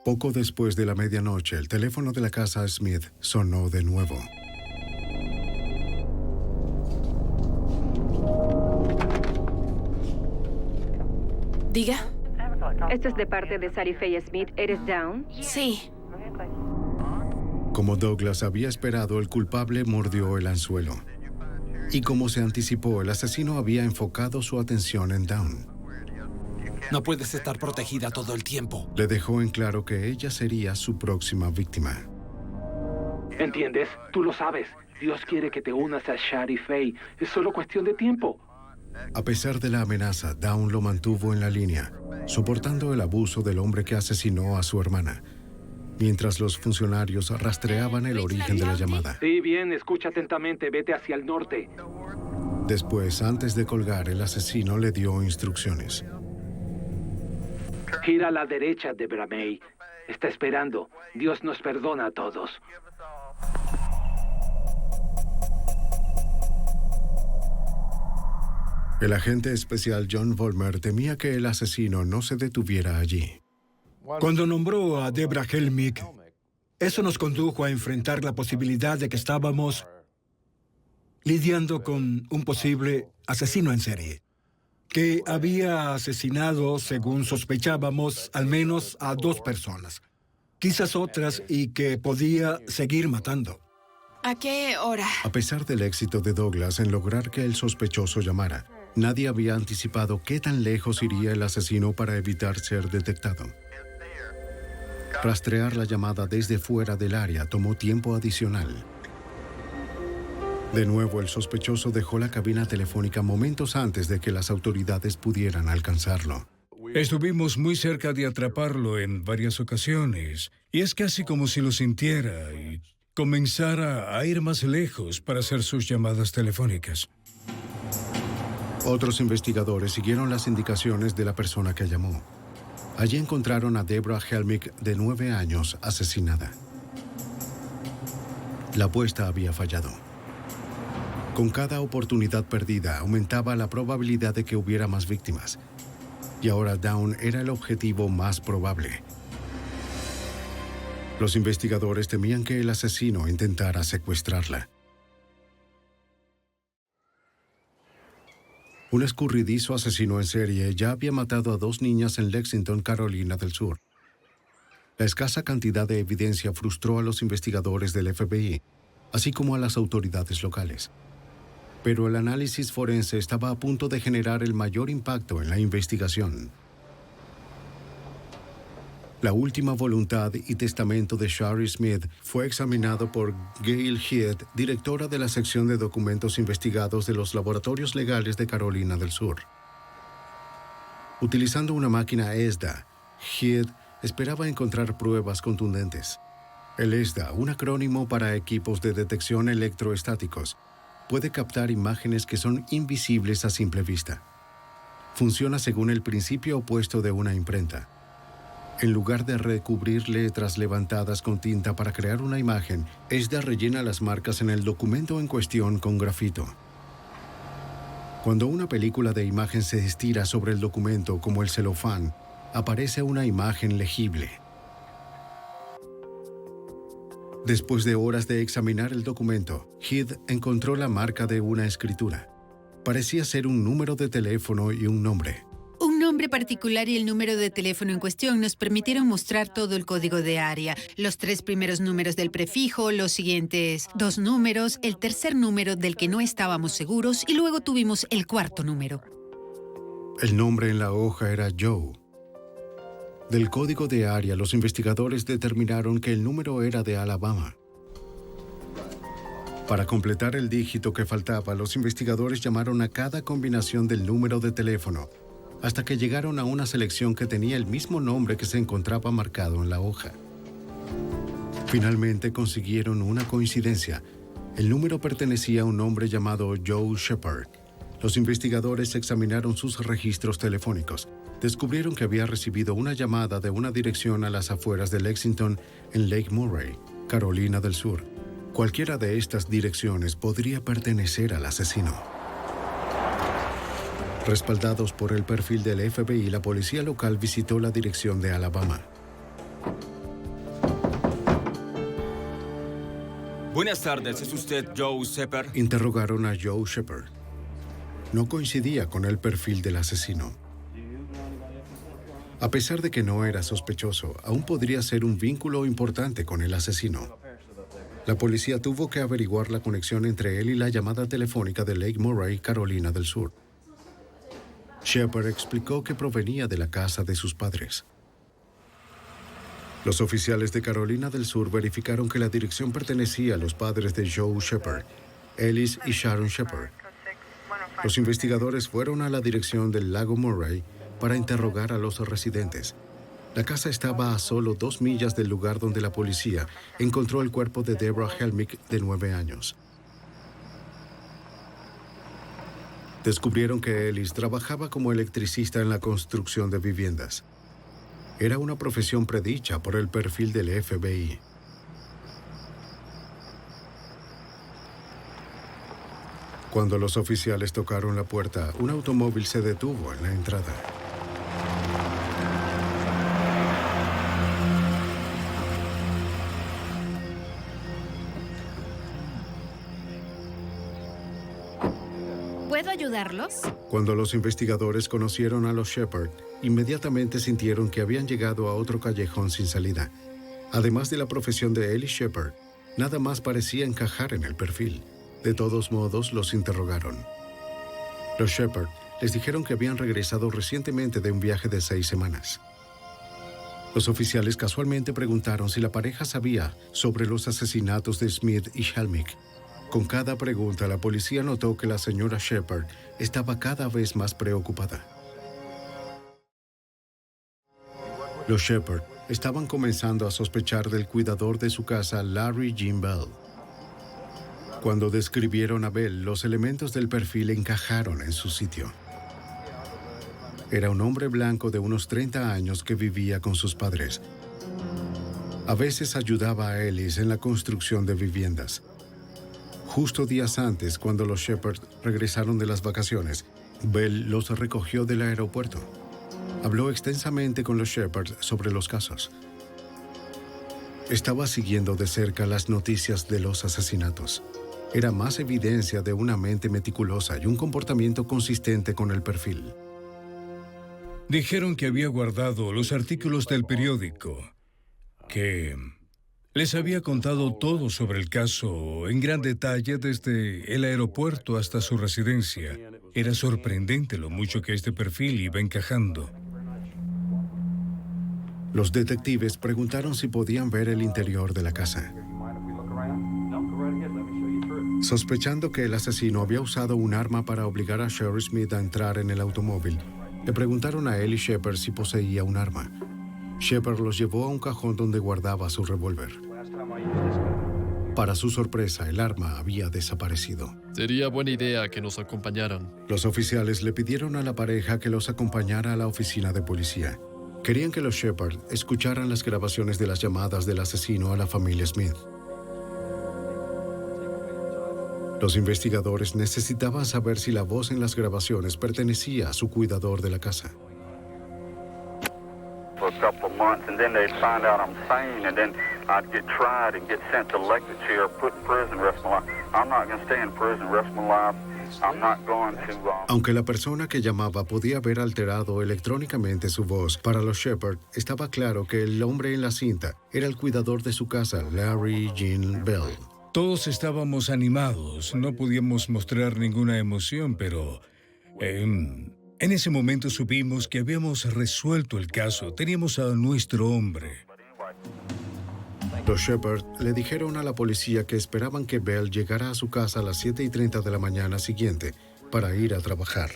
Poco después de la medianoche, el teléfono de la casa Smith sonó de nuevo. ¿Diga? Esto es de parte de Sari Faye Smith. ¿Eres Dawn? Sí. Como Douglas había esperado, el culpable mordió el anzuelo. Y como se anticipó, el asesino había enfocado su atención en Dawn. No puedes estar protegida todo el tiempo. Le dejó en claro que ella sería su próxima víctima. ¿Entiendes? Tú lo sabes. Dios quiere que te unas a Shari Faye. Es solo cuestión de tiempo. A pesar de la amenaza, Dawn lo mantuvo en la línea, soportando el abuso del hombre que asesinó a su hermana, mientras los funcionarios rastreaban el origen de la llamada. Sí, bien, escucha atentamente. Vete hacia el norte. Después, antes de colgar, el asesino le dio instrucciones. Gira a la derecha, Debra May. Está esperando. Dios nos perdona a todos. El agente especial John Vollmer temía que el asesino no se detuviera allí. Cuando nombró a Debra Helmig, eso nos condujo a enfrentar la posibilidad de que estábamos lidiando con un posible asesino en serie, que había asesinado, según sospechábamos, al menos a 2 personas, quizás otras, y que podía seguir matando. ¿A qué hora? A pesar del éxito de Douglas en lograr que el sospechoso llamara, nadie había anticipado qué tan lejos iría el asesino para evitar ser detectado. Rastrear la llamada desde fuera del área tomó tiempo adicional. De nuevo, el sospechoso dejó la cabina telefónica momentos antes de que las autoridades pudieran alcanzarlo. Estuvimos muy cerca de atraparlo en varias ocasiones, y es casi como si lo sintiera y comenzara a ir más lejos para hacer sus llamadas telefónicas. Otros investigadores siguieron las indicaciones de la persona que llamó. Allí encontraron a Debra Helmig, de 9 años, asesinada. La apuesta había fallado. Con cada oportunidad perdida, aumentaba la probabilidad de que hubiera más víctimas. Y ahora Dawn era el objetivo más probable. Los investigadores temían que el asesino intentara secuestrarla. Un escurridizo asesino en serie ya había matado a 2 niñas en Lexington, Carolina del Sur. La escasa cantidad de evidencia frustró a los investigadores del FBI, así como a las autoridades locales. Pero el análisis forense estaba a punto de generar el mayor impacto en la investigación. La última voluntad y testamento de Shari Smith fue examinado por Gail Head, directora de la sección de documentos investigados de los laboratorios legales de Carolina del Sur. Utilizando una máquina ESDA, Head esperaba encontrar pruebas contundentes. El ESDA, un acrónimo para equipos de detección electroestáticos, puede captar imágenes que son invisibles a simple vista. Funciona según el principio opuesto de una imprenta. En lugar de recubrir letras levantadas con tinta para crear una imagen, ESDA rellena las marcas en el documento en cuestión con grafito. Cuando una película de imagen se estira sobre el documento como el celofán, aparece una imagen legible. Después de horas de examinar el documento, Head encontró la marca de una escritura. Parecía ser un número de teléfono y un nombre. Un nombre particular y el número de teléfono en cuestión nos permitieron mostrar todo el código de área, los 3 primeros números del prefijo, los siguientes 2 números, el tercer número del que no estábamos seguros y luego tuvimos el 4º número. El nombre en la hoja era Joe. Del código de área, los investigadores determinaron que el número era de Alabama. Para completar el dígito que faltaba, los investigadores llamaron a cada combinación del número de teléfono, hasta que llegaron a una selección que tenía el mismo nombre que se encontraba marcado en la hoja. Finalmente consiguieron una coincidencia. El número pertenecía a un hombre llamado Joe Shepard. Los investigadores examinaron sus registros telefónicos. Descubrieron que había recibido una llamada de una dirección a las afueras de Lexington, en Lake Murray, Carolina del Sur. Cualquiera de estas direcciones podría pertenecer al asesino. Respaldados por el perfil del FBI, la policía local visitó la dirección de Alabama. Buenas tardes, ¿es usted Joe Shepard? Interrogaron a Joe Shepard. No coincidía con el perfil del asesino. A pesar de que no era sospechoso, aún podría ser un vínculo importante con el asesino. La policía tuvo que averiguar la conexión entre él y la llamada telefónica de Lake Murray, Carolina del Sur. Shepard explicó que provenía de la casa de sus padres. Los oficiales de Carolina del Sur verificaron que la dirección pertenecía a los padres de Joe Shepard, Ellis y Sharon Shepard. Los investigadores fueron a la dirección del lago Murray para interrogar a los residentes. La casa estaba a solo 2 millas del lugar donde la policía encontró el cuerpo de Deborah Helmick, de 9 años. Descubrieron que Ellis trabajaba como electricista en la construcción de viviendas. Era una profesión predicha por el perfil del FBI. Cuando los oficiales tocaron la puerta, un automóvil se detuvo en la entrada. ¿Puedo ayudarlos? Cuando los investigadores conocieron a los Shepard, inmediatamente sintieron que habían llegado a otro callejón sin salida. Además de la profesión de Ellis Shepard, nada más parecía encajar en el perfil. De todos modos, los interrogaron. Los Shepard les dijeron que habían regresado recientemente de un viaje de 6 semanas. Los oficiales casualmente preguntaron si la pareja sabía sobre los asesinatos de Smith y Helmick. Con cada pregunta, la policía notó que la señora Shepard estaba cada vez más preocupada. Los Shepard estaban comenzando a sospechar del cuidador de su casa, Larry Jean Bell. Cuando describieron a Bell, los elementos del perfil encajaron en su sitio. Era un hombre blanco de unos 30 años que vivía con sus padres. A veces ayudaba a Ellis en la construcción de viviendas. Justo días antes, cuando los Shepard regresaron de las vacaciones, Bell los recogió del aeropuerto. Habló extensamente con los Shepard sobre los casos. Estaba siguiendo de cerca las noticias de los asesinatos. Era más evidencia de una mente meticulosa y un comportamiento consistente con el perfil. Dijeron que había guardado los artículos del periódico, que les había contado todo sobre el caso en gran detalle desde el aeropuerto hasta su residencia. Era sorprendente lo mucho que este perfil iba encajando. Los detectives preguntaron si podían ver el interior de la casa. Sospechando que el asesino había usado un arma para obligar a Sherry Smith a entrar en el automóvil, le preguntaron a Ellis Shepard si poseía un arma. Shepard los llevó a un cajón donde guardaba su revólver. Para su sorpresa, el arma había desaparecido. Sería buena idea que nos acompañaran. Los oficiales le pidieron a la pareja que los acompañara a la oficina de policía. Querían que los Shepard escucharan las grabaciones de las llamadas del asesino a la familia Smith. Los investigadores necesitaban saber si la voz en las grabaciones pertenecía a su cuidador de la casa. For a couple of months, and then they'd find out I'm sane, and then I'd get tried and get sent to electric chair, put in prison rest of my life. I'm not going to stay in prison rest of my life. I'm not going to. Aunque la persona que llamaba podía haber alterado electrónicamente su voz, para los Shepard estaba claro que el hombre en la cinta era el cuidador de su casa, Larry Jean Bell. Todos estábamos animados, no podíamos mostrar ninguna emoción, pero en ese momento supimos que habíamos resuelto el caso, teníamos a nuestro hombre. Los Shepard le dijeron a la policía que esperaban que Bell llegara a su casa a las 7:30 de la mañana siguiente para ir a trabajar.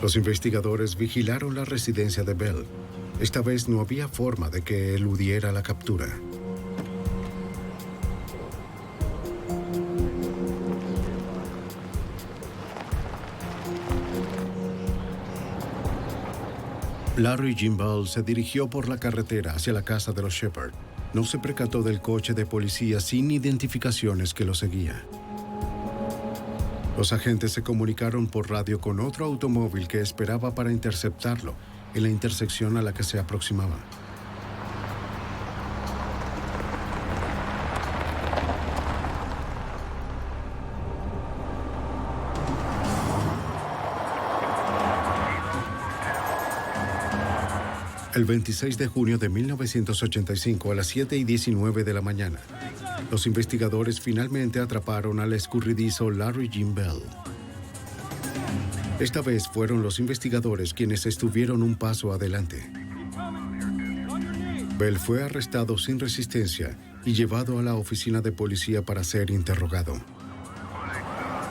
Los investigadores vigilaron la residencia de Bell. Esta vez no había forma de que eludiera la captura. Larry Jean Bell se dirigió por la carretera hacia la casa de los Shepard. No se percató del coche de policía sin identificaciones que lo seguía. Los agentes se comunicaron por radio con otro automóvil que esperaba para interceptarlo en la intersección a la que se aproximaba. El 26 de junio de 1985 a las 7:19 de la mañana, Los investigadores finalmente atraparon al escurridizo Larry Jim Bell. Esta vez fueron los investigadores quienes estuvieron un paso adelante. Bell fue arrestado sin resistencia y llevado a la oficina de policía para ser interrogado.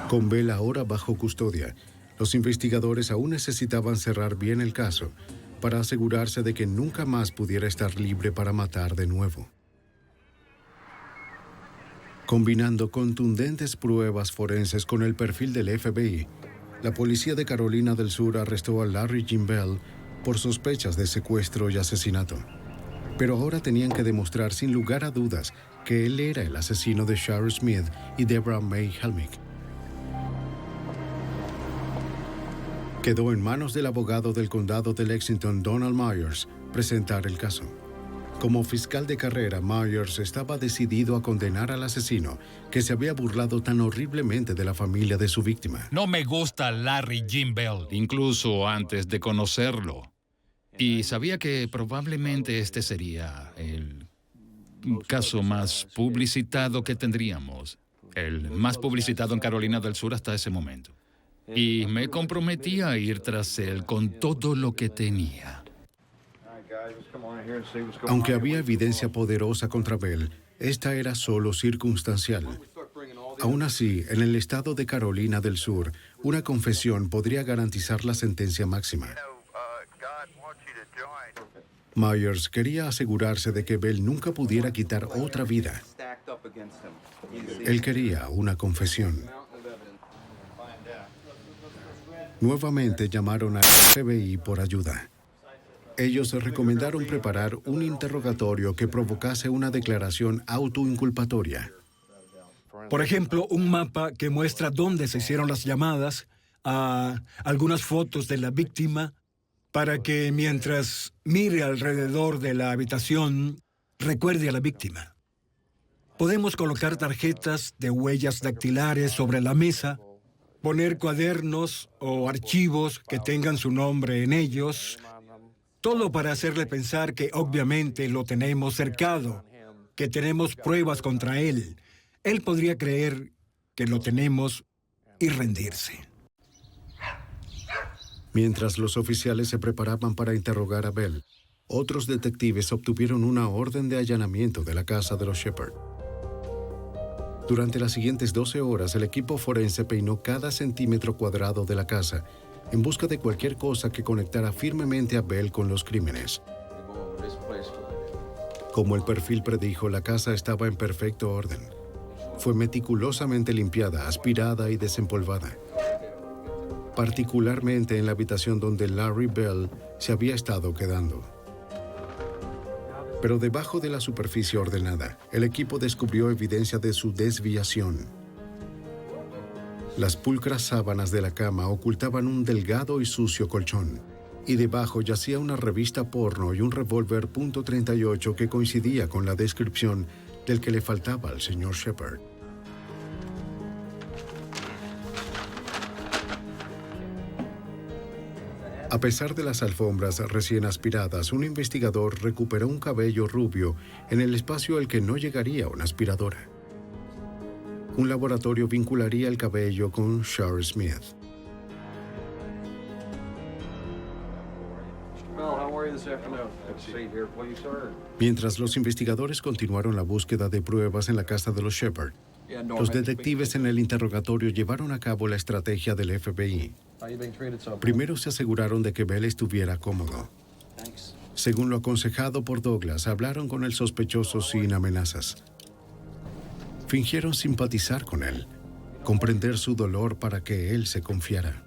Con Bell ahora bajo custodia, los investigadores aún necesitaban cerrar bien el caso para asegurarse de que nunca más pudiera estar libre para matar de nuevo. Combinando contundentes pruebas forenses con el perfil del FBI, la policía de Carolina del Sur arrestó a Larry Jim Bell por sospechas de secuestro y asesinato. Pero ahora tenían que demostrar sin lugar a dudas que él era el asesino de Shari Smith y Deborah May Helmick. Quedó en manos del abogado del condado de Lexington, Donald Myers, presentar el caso. Como fiscal de carrera, Myers estaba decidido a condenar al asesino que se había burlado tan horriblemente de la familia de su víctima. No me gusta Larry Jim Bell, incluso antes de conocerlo. Y sabía que probablemente este sería el caso más publicitado que tendríamos. El más publicitado en Carolina del Sur hasta ese momento. Y me comprometí a ir tras él con todo lo que tenía. Aunque había evidencia poderosa contra Bell, esta era solo circunstancial. Aún así, en el estado de Carolina del Sur, una confesión podría garantizar la sentencia máxima. Myers quería asegurarse de que Bell nunca pudiera quitar otra vida. Él quería una confesión. Nuevamente llamaron al FBI por ayuda. Ellos recomendaron preparar un interrogatorio que provocase una declaración autoinculpatoria. Por ejemplo, un mapa que muestra dónde se hicieron las llamadas, algunas fotos de la víctima, para que mientras mire alrededor de la habitación, recuerde a la víctima. Podemos colocar tarjetas de huellas dactilares sobre la mesa, poner cuadernos o archivos que tengan su nombre en ellos, todo para hacerle pensar que obviamente lo tenemos cercado, que tenemos pruebas contra él. Él podría creer que lo tenemos y rendirse. Mientras los oficiales se preparaban para interrogar a Bell, otros detectives obtuvieron una orden de allanamiento de la casa de los Shepard. Durante las siguientes 12 horas, el equipo forense peinó cada centímetro cuadrado de la casa en busca de cualquier cosa que conectara firmemente a Bell con los crímenes. Como el perfil predijo, la casa estaba en perfecto orden. Fue meticulosamente limpiada, aspirada y desempolvada. Particularmente en la habitación donde Larry Bell se había estado quedando. Pero debajo de la superficie ordenada, el equipo descubrió evidencia de su desviación. Las pulcras sábanas de la cama ocultaban un delgado y sucio colchón, y debajo yacía una revista porno y un revólver .38 que coincidía con la descripción del que le faltaba al señor Shepard. A pesar de las alfombras recién aspiradas, un investigador recuperó un cabello rubio en el espacio al que no llegaría una aspiradora. Un laboratorio vincularía el cabello con Shari Smith. Mientras los investigadores continuaron la búsqueda de pruebas en la casa de los Shepard, los detectives en el interrogatorio llevaron a cabo la estrategia del FBI. Primero se aseguraron de que Bell estuviera cómodo. Según lo aconsejado por Douglas, hablaron con el sospechoso sin amenazas. Fingieron simpatizar con él, comprender su dolor para que él se confiara.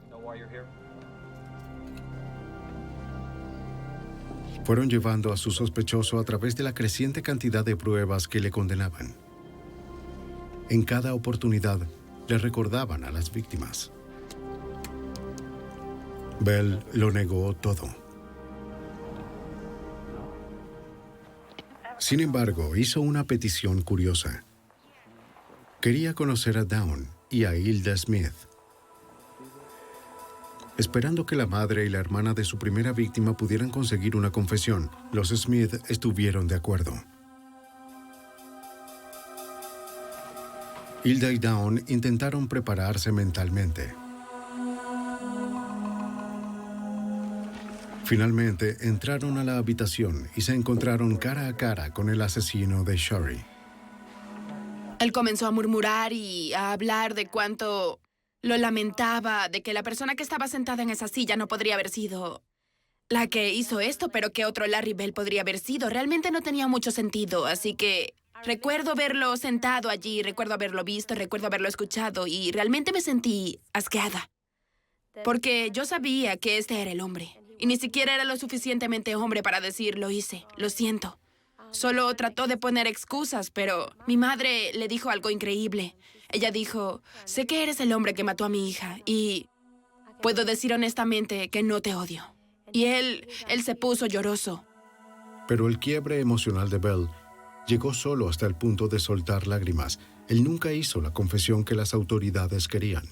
Fueron llevando a su sospechoso a través de la creciente cantidad de pruebas que le condenaban. En cada oportunidad, le recordaban a las víctimas. Bell lo negó todo. Sin embargo, hizo una petición curiosa. Quería conocer a Dawn y a Hilda Smith. Esperando que la madre y la hermana de su primera víctima pudieran conseguir una confesión, los Smith estuvieron de acuerdo. Hilda y Dawn intentaron prepararse mentalmente. Finalmente, entraron a la habitación y se encontraron cara a cara con el asesino de Shari. Él comenzó a murmurar y a hablar de cuánto lo lamentaba, de que la persona que estaba sentada en esa silla no podría haber sido la que hizo esto, pero que otro Larry Bell podría haber sido. Realmente no tenía mucho sentido, así que recuerdo verlo sentado allí, recuerdo haberlo visto, recuerdo haberlo escuchado y realmente me sentí asqueada. Porque yo sabía que este era el hombre. Y ni siquiera era lo suficientemente hombre para decir, lo hice, lo siento. Solo trató de poner excusas, pero mi madre le dijo algo increíble. Ella dijo, sé que eres el hombre que mató a mi hija y puedo decir honestamente que no te odio. Y él se puso lloroso. Pero el quiebre emocional de Bell llegó solo hasta el punto de soltar lágrimas. Él nunca hizo la confesión que las autoridades querían.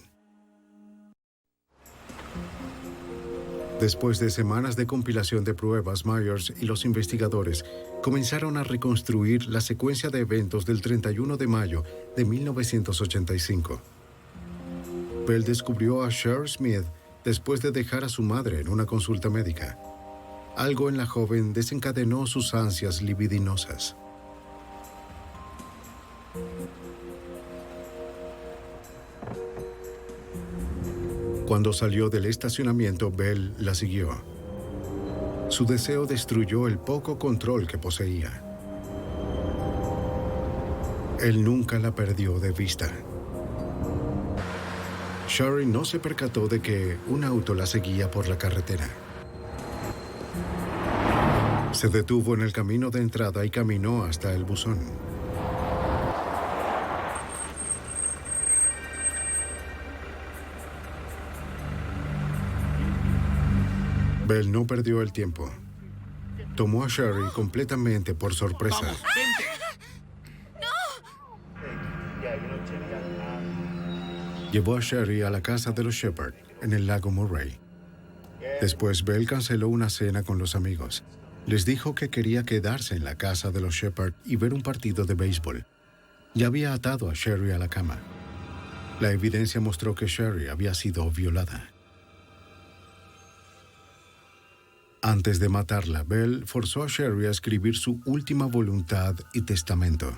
Después de semanas de compilación de pruebas, Myers y los investigadores comenzaron a reconstruir la secuencia de eventos del 31 de mayo de 1985. Bell descubrió a Shari Smith después de dejar a su madre en una consulta médica. Algo en la joven desencadenó sus ansias libidinosas. Cuando salió del estacionamiento, Bell la siguió. Su deseo destruyó el poco control que poseía. Él nunca la perdió de vista. Shari no se percató de que un auto la seguía por la carretera. Se detuvo en el camino de entrada y caminó hasta el buzón. Bell no perdió el tiempo. Tomó a Shari completamente por sorpresa. ¡Vamos, vente! Llevó a Shari a la casa de los Shepard, en el lago Murray. Después, Bell canceló una cena con los amigos. Les dijo que quería quedarse en la casa de los Shepard y ver un partido de béisbol. Ya había atado a Shari a la cama. La evidencia mostró que Shari había sido violada. Antes de matarla, Bell forzó a Shari a escribir su última voluntad y testamento.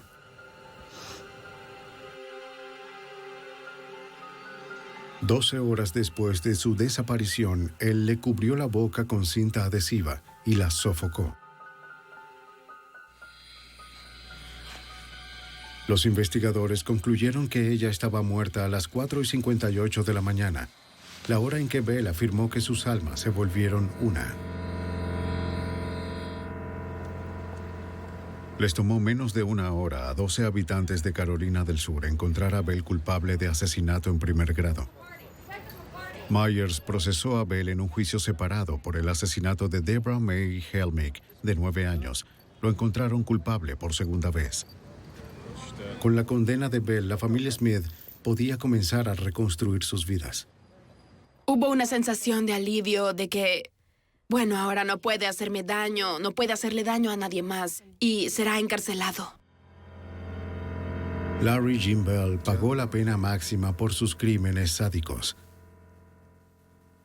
Doce horas después de su desaparición, él le cubrió la boca con cinta adhesiva y la sofocó. Los investigadores concluyeron que ella estaba muerta a las 4:58 de la mañana, la hora en que Bell afirmó que sus almas se volvieron una. Les tomó menos de una hora a 12 habitantes de Carolina del Sur encontrar a Bell culpable de asesinato en primer grado. Myers procesó a Bell en un juicio separado por el asesinato de Deborah May Helmick, de 9 años. Lo encontraron culpable por segunda vez. Con la condena de Bell, la familia Smith podía comenzar a reconstruir sus vidas. Hubo una sensación de alivio de que, bueno, ahora no puede hacerme daño, no puede hacerle daño a nadie más y será encarcelado. Larry Jim Bell pagó la pena máxima por sus crímenes sádicos.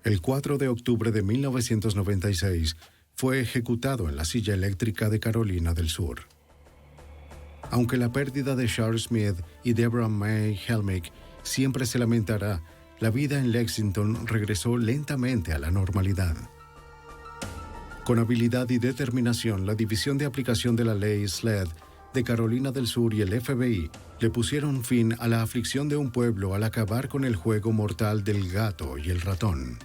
El 4 de octubre de 1996 fue ejecutado en la silla eléctrica de Carolina del Sur. Aunque la pérdida de Shari Smith y Deborah May Helmick siempre se lamentará, la vida en Lexington regresó lentamente a la normalidad. Con habilidad y determinación, la División de Aplicación de la Ley SLED de Carolina del Sur y el FBI le pusieron fin a la aflicción de un pueblo al acabar con el juego mortal del gato y el ratón.